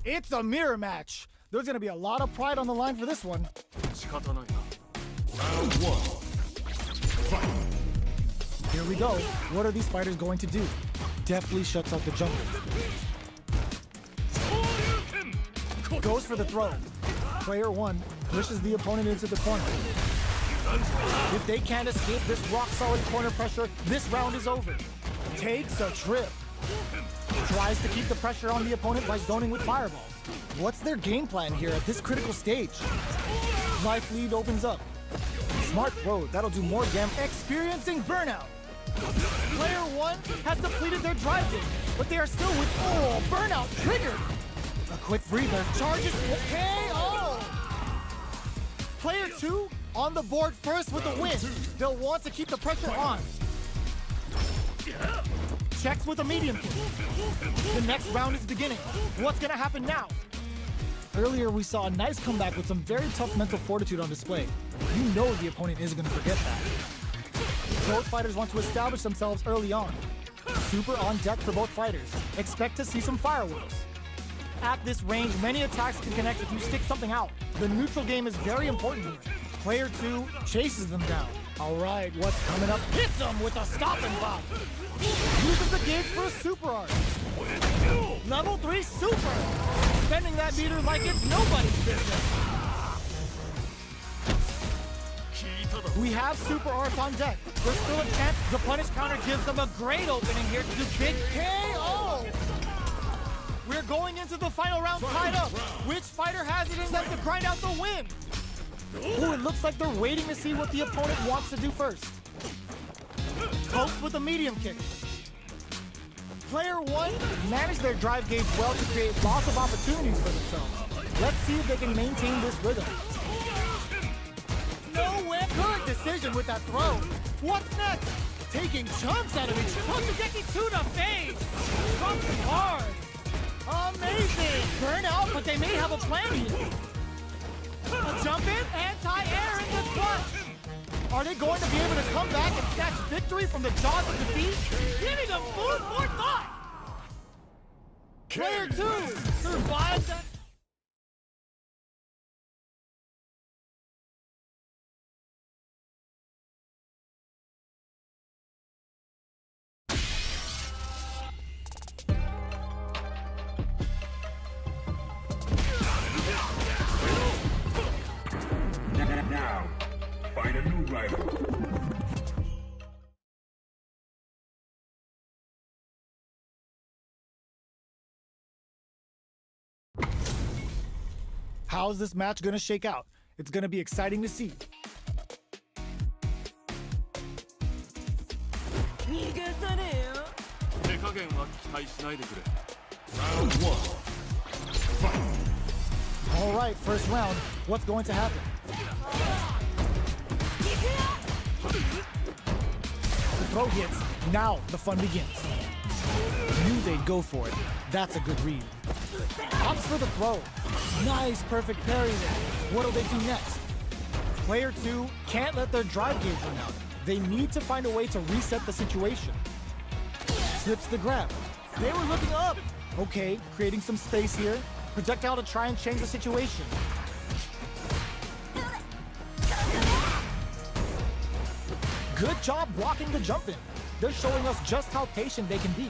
It's a mirror match. There's gonna be a lot of pride on the line for this one. 仕方ないな Round one. Fight. Here we go. What are these fighters going to do? Deftly shuts out the jumper. shoryuken Goes for the throw. Player one pushes the opponent into the corner. If they can't escape this rock-solid corner pressure, this round is over. Takes a trip. Tries to keep the pressure on the opponent by zoning with fireballs. What's their game plan here at this critical stage? Life lead opens up. Smart throw, that'll do more damage. Experiencing burnout. Player one has depleted their drive game, but they are still with, burnout triggered. A quick breather, charges KO. Player two on the board first with a win. They'll want to keep the pressure on. Checks with a medium kick. The next round is beginning. What's gonna happen now? Earlier, we saw a nice comeback with some very tough mental fortitude on display. You know the opponent isn't gonna forget that. Both fighters want to establish themselves early on. Super on deck for both fighters. Expect to see some fireworks. At this range, many attacks can connect if you stick something out. The neutral game is very important here. Player two chases them down. All right, what's coming up? Hits them with a stop and pop. Uses the gauge for a super art. Level 3 super. Spending that meter like it's nobody's business. We have super arts on deck. There's still a chance the punish counter gives them a great opening here to do big KO. We're going into the final round tied up. Which fighter has it in them to grind out the win? Ooh, it looks like they're waiting to see what the opponent wants to do first. Pokes with a medium kick. Player one managed their drive gauge well to create lots of opportunities for themselves. Let's see if they can maintain this rhythm. No way! Good decision with that throw. What's next? Taking chunks out of each Kkkkkkkkkkkk to the face. Trumps him hard. Amazing! Burnout, but they may have a plan here. A jump in, anti-air in the clutch. Are they going to be able to come back and snatch victory from the jaws of defeat? Giving them food for thought. Player two survives that. Now, find a new rival. How's this match gonna shake out? It's gonna be exciting to see. 逃がさねえよ。手加減は期待しないでくれ Round one. Fight. All right, first round. What's going to happen? The throw hits. Now the fun begins. Knew they'd go for it. That's a good read. Opts for the throw. Nice, perfect parry there. What'll they do next? Player two can't let their drive gauge run out. They need to find a way to reset the situation. Slips the grab. They were looking up. Okay, creating some space here. Projectile to try and change the situation. Good job blocking the jump in. They're showing us just how patient they can be.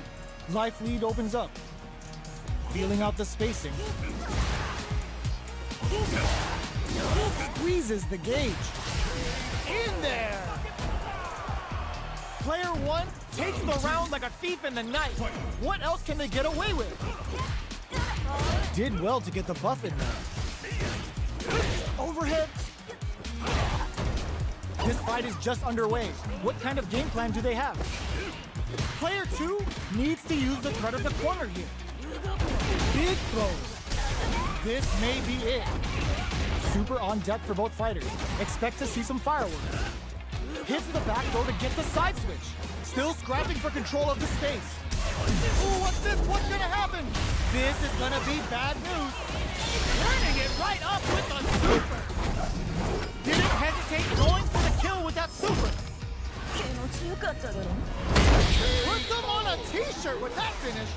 Life lead opens up. Feeling out the spacing. Squeezes the gauge. In there! Player one takes the round like a thief in the night. What else can they get away with? Did well to get the buff in there. Overhead. This fight is just underway. What kind of game plan do they have? Player two needs to use the threat of the corner here. Big throws. This may be it. Super on deck for both fighters. Expect to see some fireworks. Hits the back throw to get the side switch. Still scrapping for control of the space. Ooh, what's this? What's gonna happen? This is gonna be bad news. Turning it right up with the super. Didn't hesitate going for the kill with that super. 気持ちよかっただろ。 Put them on a t-shirt with that finish.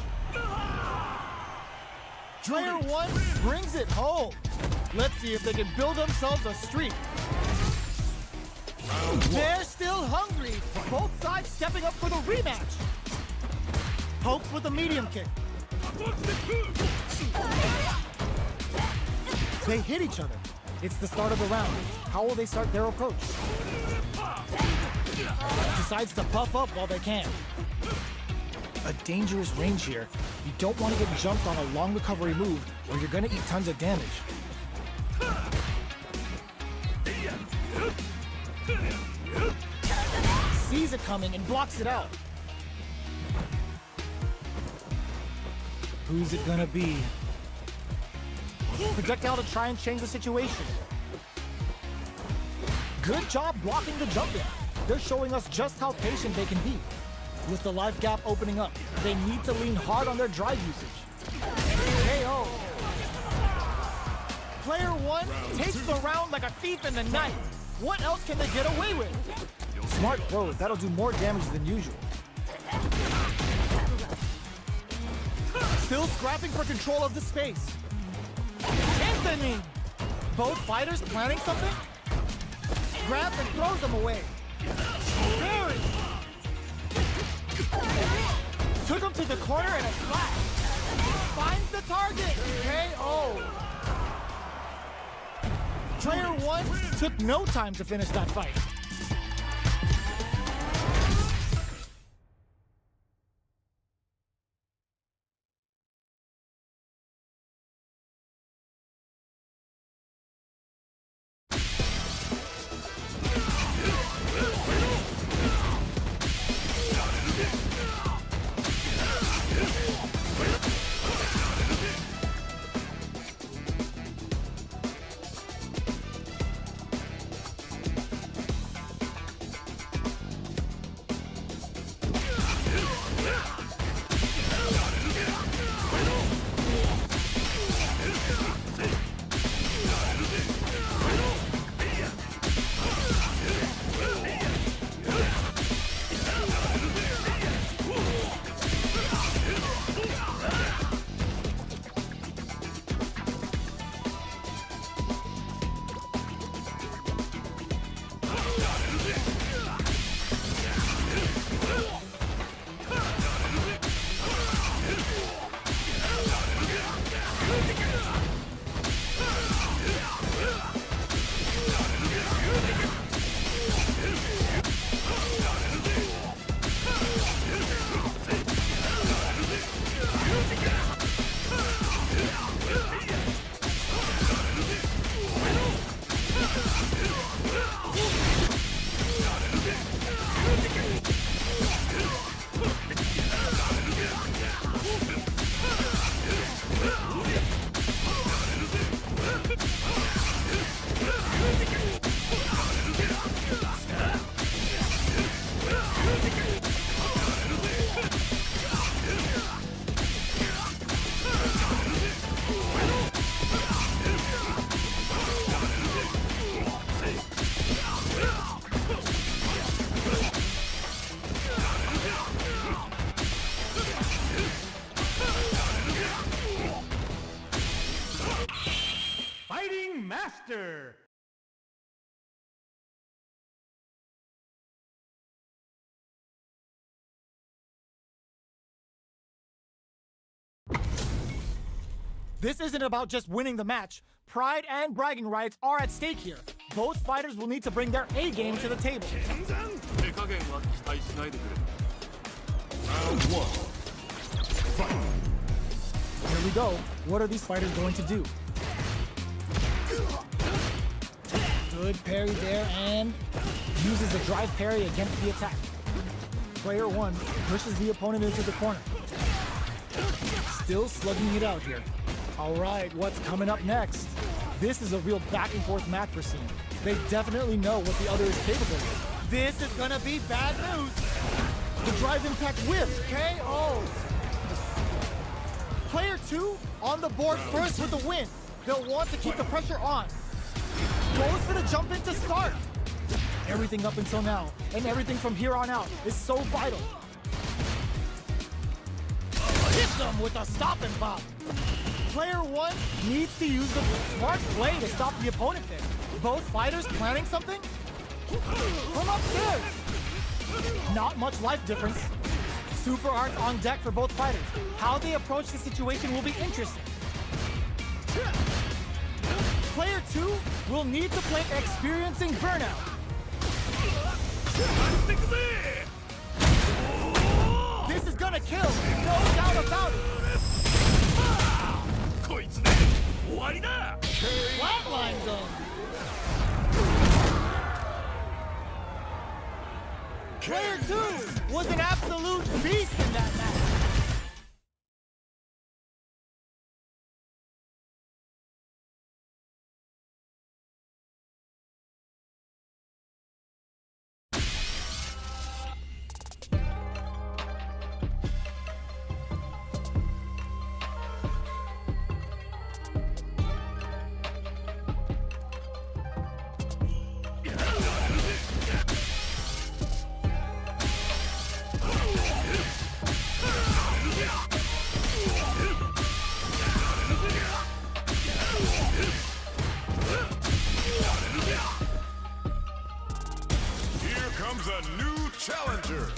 Player 1 brings it home. Let's see if they can build themselves a streak. They're still hungry. Both sides stepping up for the rematch. Pokes with a medium kick. They hit each other. It's the start of the round. How will they start their approach? Decides to puff up while they can. A dangerous range here. You don't want to get jumped on a long recovery move or you're going to eat tons of damage. Sees it coming and blocks it out. Who's it gonna be? Projectile to try and change the situation. Good job blocking the jump in. They're showing us just how patient they can be. With the life gap opening up, they need to lean hard on their drive usage. KO. Player 1 takes the round like a thief in the night. What else can they get away with? Smart throws, that'll do more damage than usual. Still scrapping for control of the space. Anthony! Both fighters planning something? Grabs and throws them away. Barry! Took him to the corner and a slash. Finds the target. KO. Player 1 took no time to finish that fight. Master! This isn't about just winning the match. Pride and bragging rights are at stake here. Both fighters will need to bring their A game to the table. Here we go. What are these fighters going to do? Good parry there and uses a drive parry against the attack. Player 1 pushes the opponent into the corner. Still slugging it out here. All right, what's coming up next? This is a real back and forth match we're seeing. They definitely know what the other is capable of. This is gonna be bad news. The drive impact whiffs, KO. Player 2 on the board first with the win. They'll want to keep the pressure on. Goes for the jump in to start. Everything up until now, and everything from here on out is so vital. Hit hits him with a stop and pop. Player 1 needs to use the smart play to stop the opponent there. Both fighters planning something? From upstairs. Not much life difference. Super arts on deck for both fighters. How they approach the situation will be interesting. Player 2 will need to play experiencing burnout. This is gonna kill, no doubt about it. こいつで終わりだ。 Flatline zone. Player 2 was an absolute beast in that match. Here comes a new challenger.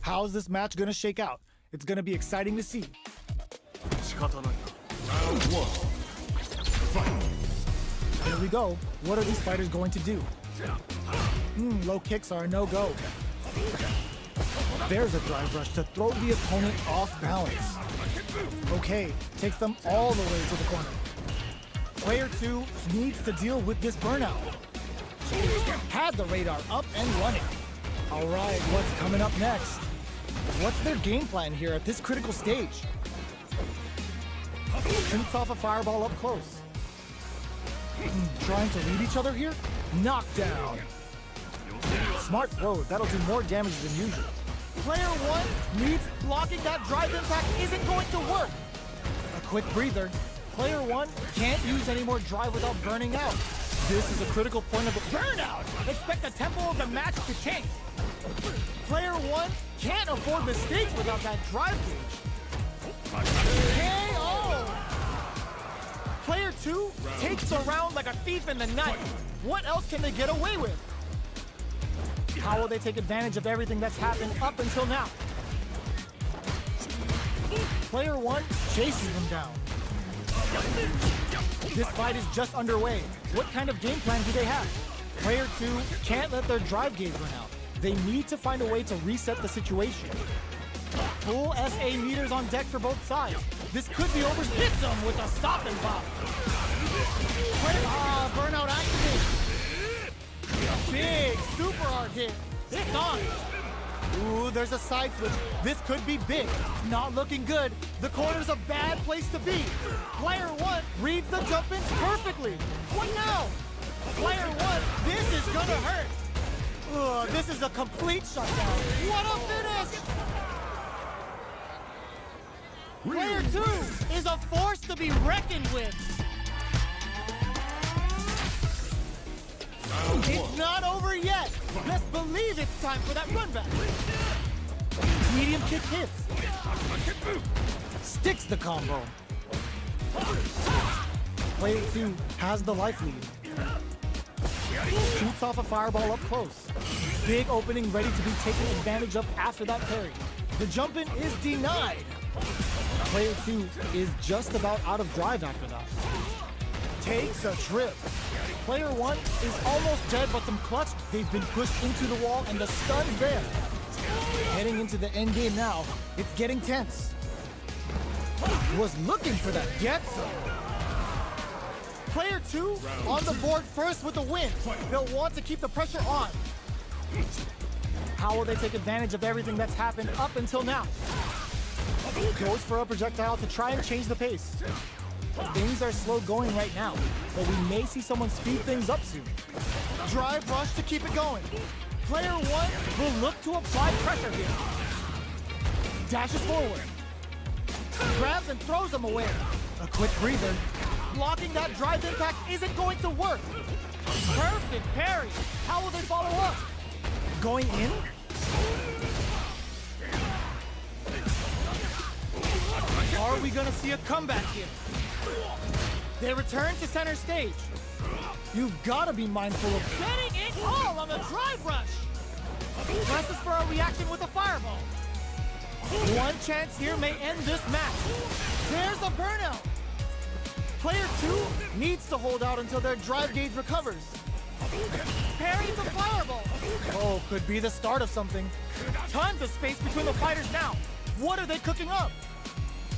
How's this match gonna shake out? It's gonna be exciting to see. 仕方ないな。 Here we go. What are these fighters going to do? Low kicks are a no-go. There's a drive rush to throw the opponent off balance. Okay, takes them all the way to the corner. Player 2 needs to deal with this burnout. Had the radar up and running. All right, what's coming up next? What's their game plan here at this critical stage? Shoots off a fireball up close. Trying to read each other here? Knockdown. Smart throw, that'll do more damage than usual. Player 1 needs blocking that drive impact isn't going to work. A quick breather. Player 1 can't use any more drive without burning out. This is a critical point of the burnout. Expect the tempo of the match to change. Player 1 can't afford mistakes without that drive gauge. KO! Player 2 takes the round like a thief in the night. What else can they get away with? How will they take advantage of everything that's happened up until now? Player 1 chases them down. This fight is just underway. What kind of game plan do they have? Player 2 can't let their drive gauge run out. They need to find a way to reset the situation. Full SA meters on deck for both sides. This could be over. Hits them with a stop and pop. Burnout activated. Big super hard hit. It's on. Ooh, there's a side switch. This could be big. Not looking good. The corner's a bad place to be. Player 1 reads the jump in perfectly. What now? Player 1, this is gonna hurt. This is a complete shutdown. What a finish! Player 2 is a force to be reckoned with. It's not over yet. Best believe it's time for that run back. Medium kick hits. Sticks the combo. Player 2 has the life lead. Shoots off a fireball up close. Big opening ready to be taken advantage of after that parry. The jump in is denied. Player 2 is just about out of drive after that. Takes a trip. Player 1 is almost dead, but some clutch. They've been pushed into the wall and the stun's there. Heading into the end game now. It's getting tense. Was looking for that. Gets him. Player 2 on the board first with the win. They'll want to keep the pressure on. How will they take advantage of everything that's happened up until now? Goes for a projectile to try and change the pace. Things are slow going right now, but we may see someone speed things up soon. Drive rush to keep it going. Player 1 will look to apply pressure here. Dashes forward. Grabs and throws him away. A quick breather. Blocking that drive impact isn't going to work. Perfect parry. How will they follow up? Going in? Are we gonna see a comeback here? They return to center stage. You've gotta be mindful of getting it all on the drive rush. Presses for a reaction with a fireball. One chance here may end this match. There's a burnout. Player 2 needs to hold out until their drive gauge recovers. Parry the fireball. Oh, could be the start of something. Tons of space between the fighters now. What are they cooking up?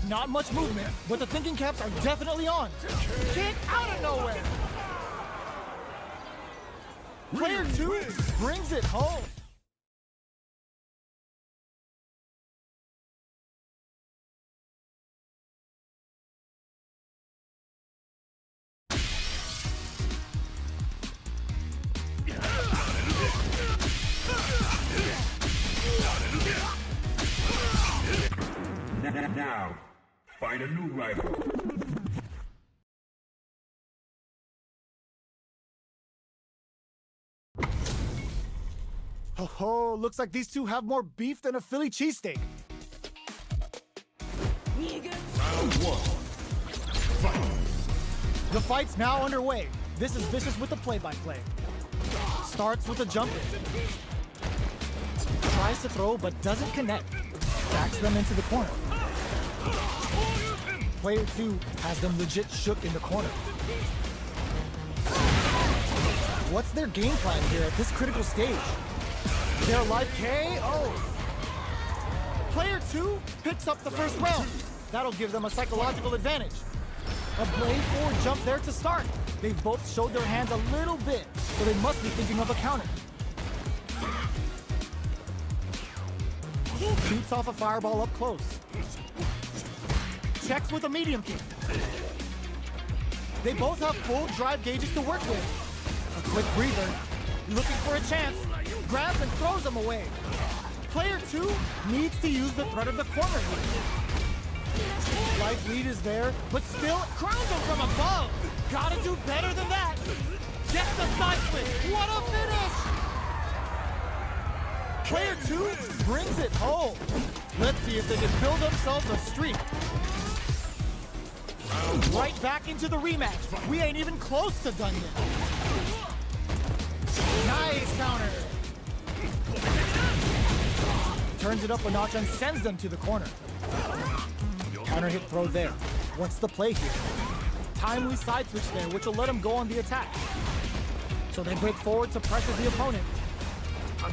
Not much movement, but the thinking caps are definitely on. Kick out of nowhere. Player 2 brings it home. Now, find a new rival. Oh, looks like these two have more beef than a Philly cheesesteak. The fight's now underway. This is Vicious with the play-by-play. Starts with a jump in. Tries to throw but doesn't connect. Backs them into the corner. Player 2 has them legit shook in the corner. What's their game plan here at this critical stage? Their life KO. Player 2 picks up the first round. That'll give them a psychological advantage. A blade forward jump there to start. They've both showed their hands a little bit, so they must be thinking of a counter. Shoots off a fireball up close. Checks with a medium kick. They both have full drive gauges to work with. A quick breather. Looking for a chance. Grabs and throws them away. Player 2 needs to use the threat of the corner here. Life lead is there, but still crowns him from above. Gotta do better than that. Gets the side split. What a finish! Player 2 brings it home. Let's see if they can build themselves a streak. Right back into the rematch. We ain't even close to done yet. Nice counter. Turns it up a notch and sends them to the corner. Counter hit throw there. What's the play here? Timely side switch there, which will let him go on the attack. So they break forward to pressure the opponent. The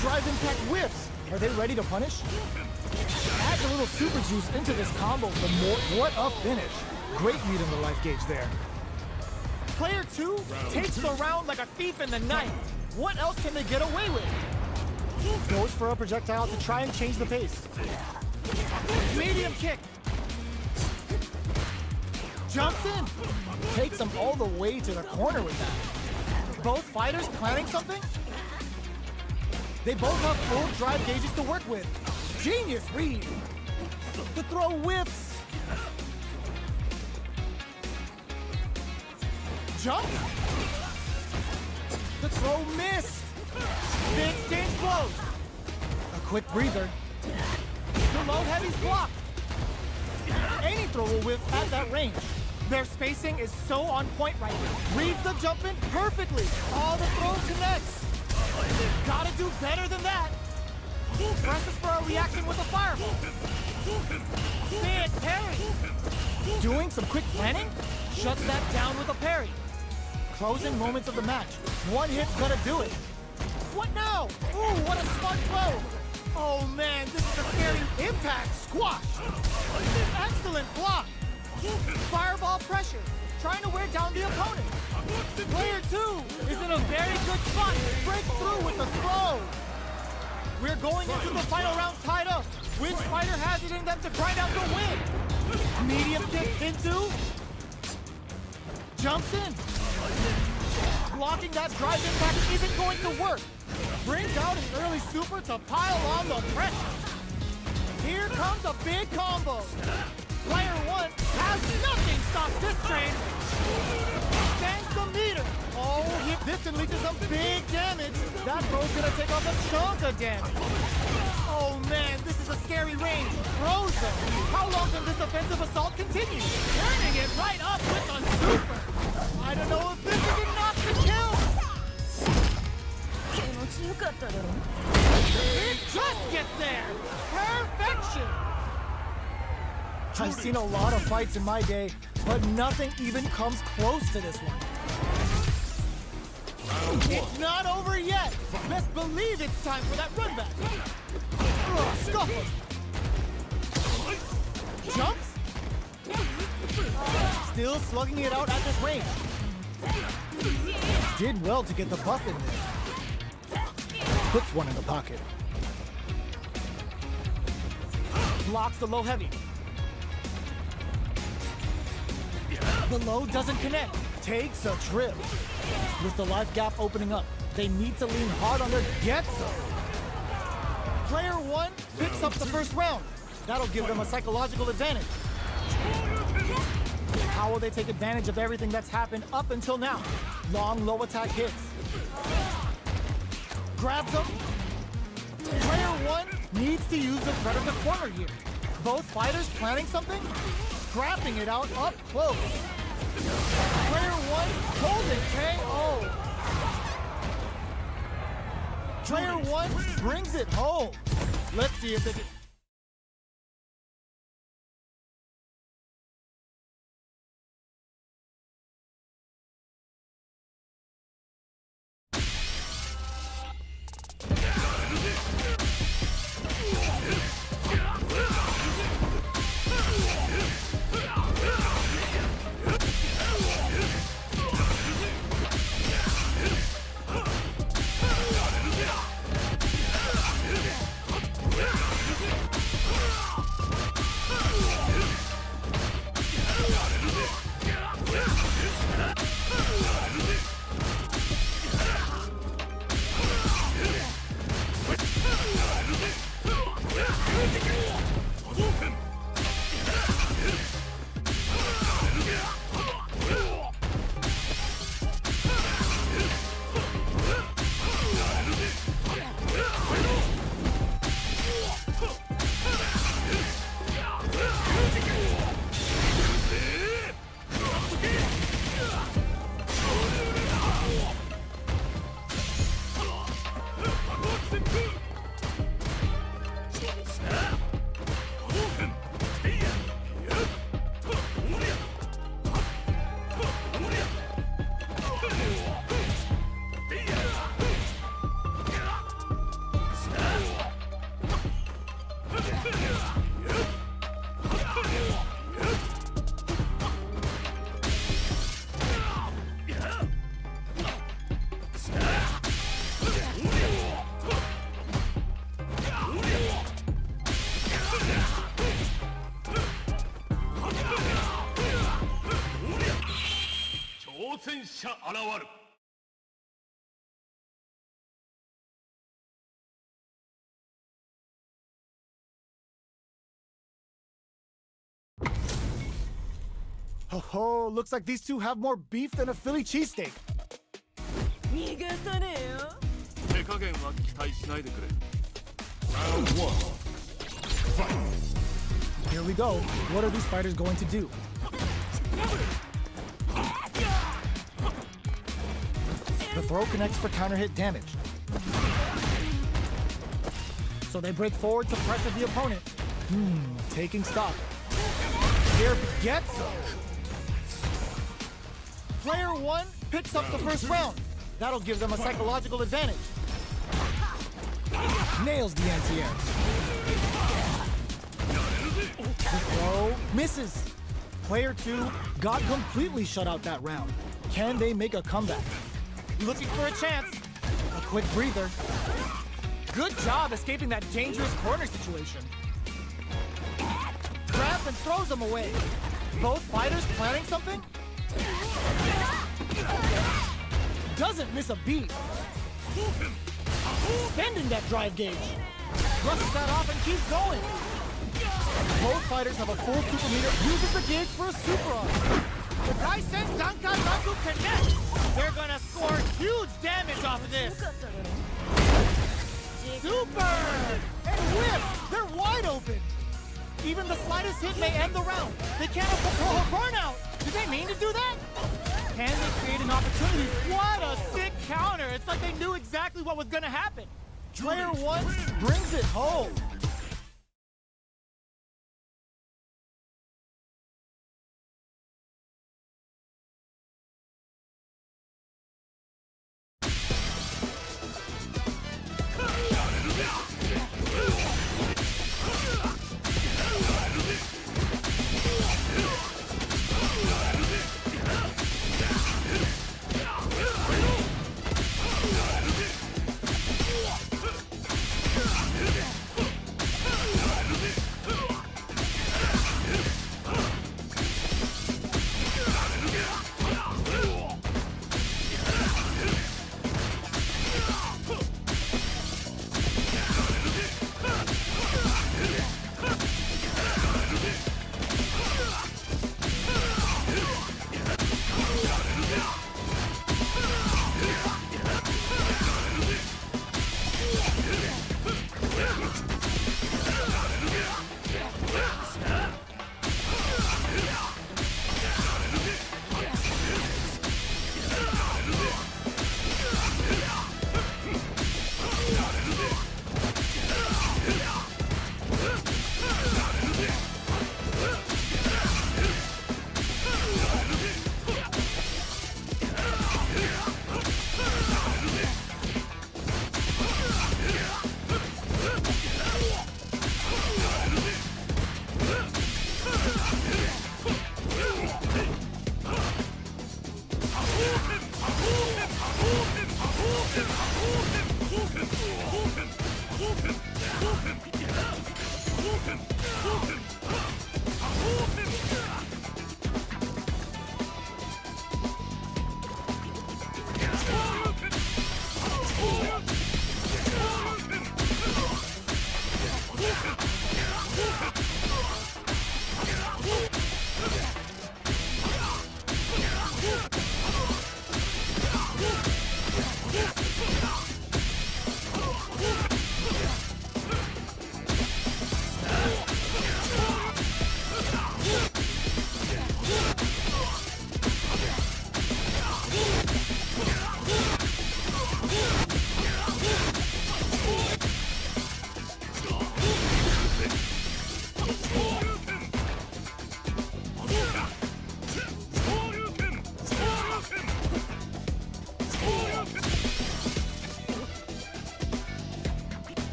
drive impact whiffs. Are they ready to punish? Adds a little super juice into this combo for more. What a finish. Great read in the life gauge there. Player 2 takes the round like a thief in the night. What else can they get away with? Goes for a projectile to try and change the pace. Medium kick. Jumps in. Takes them all the way to the corner with that. Both fighters planning something? They both have full drive gauges to work with. Genius read. The throw whiffs. Jump. The throw missed. The exchange close. A quick breather. The low heavy's blocked. Any throw will whiff at that range. Their spacing is so on point right here. Reads the jump in perfectly. All the throw connects. Gotta do better than that. Presses for a reaction with a fireball. Big parry. Doing some quick planning. Shuts that down with a parry. Closing moments of the match. One hit's gonna do it. What now? Ooh, what a smart throw. Oh man, this is a scary impact squash. Excellent block. Fireball pressure. Trying to wear down the opponent. Player 2 is in a very good spot. Breaks through with the throw. We're going into the final round tied up. Which fighter has it in them to grind out the win? Medium kick into. Jumps in. Blocking that drive impact isn't going to work. Brings out an early super to pile on the pressure. Here comes a big combo. Player 1 has nothing. This can lead to some big damage. That throw's gonna take off a chunk of damage. Oh man, this is a scary range. Frozen. How long can this offensive assault continue? Turning it right up with a super. I don't know if this is enough to kill. 気持ちよかっただろ It just gets there. Perfection. I've seen a lot of fights in my day, but nothing even comes close to this one. It's not over yet. Best believe it's time for that run back. Scuffle. Jumps. Still slugging it out at this range. Did well to get the buff in there. Puts one in the pocket. Blocks the low heavy. The low doesn't connect. Takes a trip. With the life gap opening up, they need to lean hard on their getso. Player one picks up the first round. That'll give them a psychological advantage. How will they take advantage of everything that's happened up until now? Long, low attack hits. Grabs them. Player one needs to use the threat of the corner here. Both fighters planning something, scrapping it out up close. Player one holding KO. Player one brings it home. Let's see if they can. Oh, looks like these two have more beef than a Philly cheesesteak. 逃がさねえよ手加減は期待しないでくれ Here we go. What are these fighters going to do? The throw connects for counter hit damage. So they break forward to pressure the opponent. Taking stock. Here gets him. Player one picks up the first round. That'll give them a psychological advantage. Nails the anti-air. The throw misses. Player two got completely shut out that round. Can they make a comeback? Looking for a chance. A quick breather. Good job escaping that dangerous corner situation. Grabs and throws them away. Both fighters planning something? Doesn't miss a beat. Bending that drive gauge. Brushes that off and keeps going. Both fighters have a full super meter. Uses the gauge for a super arm. The Daisen Dankazaku connects! They're gonna score huge damage off of this! よかっただろ Super! And whip! They're wide open! Even the slightest hit may end the round. They can't afford a burnout! Did they mean to do that? Can they create an opportunity? What a sick counter! It's like they knew exactly what was gonna happen. Player 1 brings it home.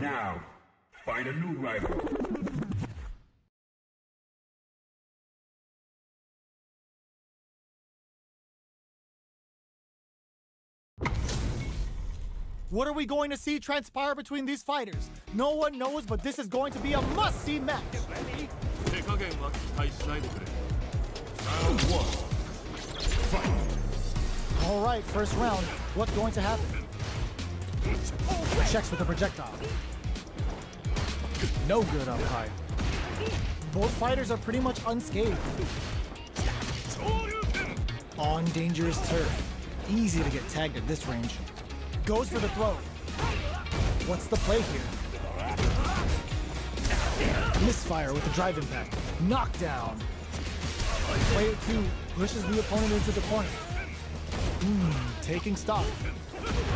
Now, find a new rival. What are we going to see transpire between these fighters? No one knows, but this is going to be a must-see match. 手加減は期待しないでくれ。 All right, first round. What's going to happen? Checks with the projectile. No good up high. Both fighters are pretty much unscathed. On dangerous turf. Easy to get tagged at this range. Goes for the throw. What's the play here? Misfire with the drive impact. Knockdown. Player 2 pushes the opponent into the corner. Taking stock.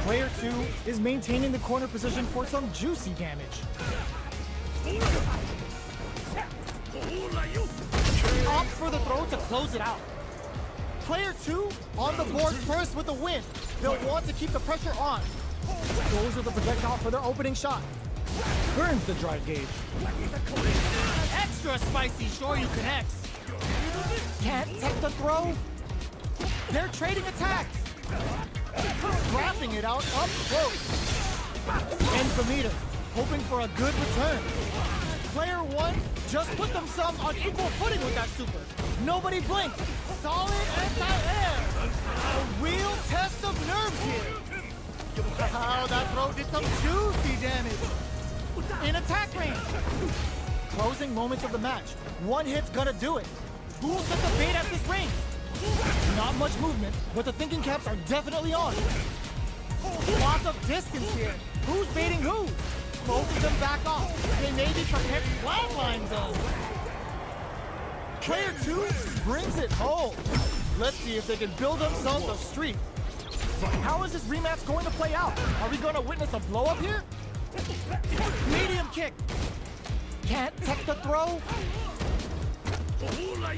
Player 2 is maintaining the corner position for some juicy damage. Opts for the throw to close it out. Player 2 on the board first with the win. They'll want to keep the pressure on. Goes with the projectile for their opening shot. Burns the drive gauge. Extra spicy shoryuken X. Can't take the throw. They're trading attacks. Scrapping it out up close. Ends the meter, hoping for a good return. Player one just put themselves on equal footing with that super. Nobody blinked. Solid anti-air. A real test of nerves here. Wow, that throw did some juicy damage. In attack range. Closing moments of the match. One hit's gonna do it. Who'll set the bait at this range? Not much movement, but the thinking caps are definitely on. Lots of distance here. Who's baiting who? Both of them back off. They may be prepared flatline zone. Player two brings it home. Let's see if they can build themselves a streak. How is this rematch going to play out? Are we going to witness a blow up here? Medium kick. Can't tech the throw.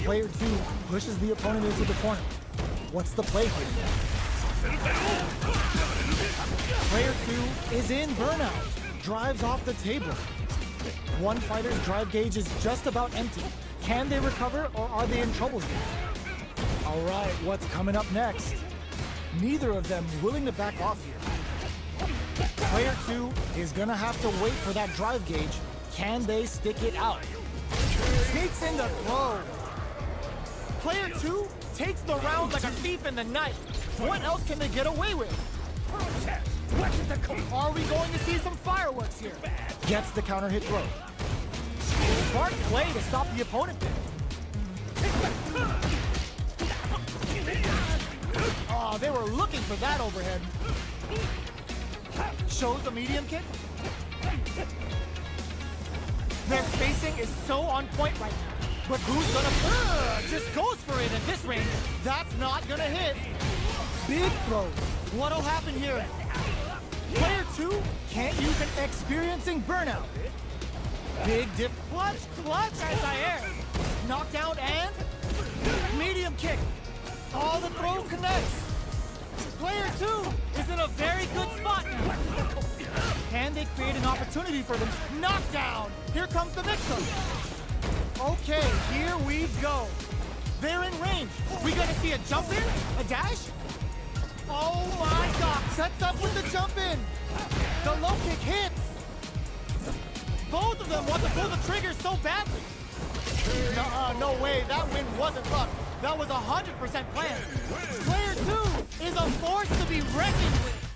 Player two pushes the opponent into the corner. What's the play here? Player two is in burnout. Drives off the table. One fighter's drive gauge is just about empty. Can they recover or are they in trouble here? All right, what's coming up next? Neither of them willing to back off here. Player two is gonna have to wait for that drive gauge. Can they stick it out? Sneaks in the throw. Player two takes the round like a thief in the night. What else can they get away with? Are we going to see some fireworks here? Gets the counter hit throw. Smart play to stop the opponent there. Oh, they were looking for that overhead. Shows the medium kick. Their spacing is so on point right now. But who's gonna just goes for it at this range? That's not gonna hit. Big throws. What'll happen here? Player two can't use an experiencing burnout. Big dip. Clutch anti-air. Knockdown and medium kick. Oh, the throw connects. Player two is in a very good spot now. Can they create an opportunity for them? Knockdown. Here comes the mix-up. Okay, here we go. They're in range. We gonna see a jump in? A dash? Oh my God, sets up with the jump in. The low kick hits. Both of them want to pull the trigger so badly. No way, that win wasn't luck. That was 100% planned. Player two is a force to be reckoned with.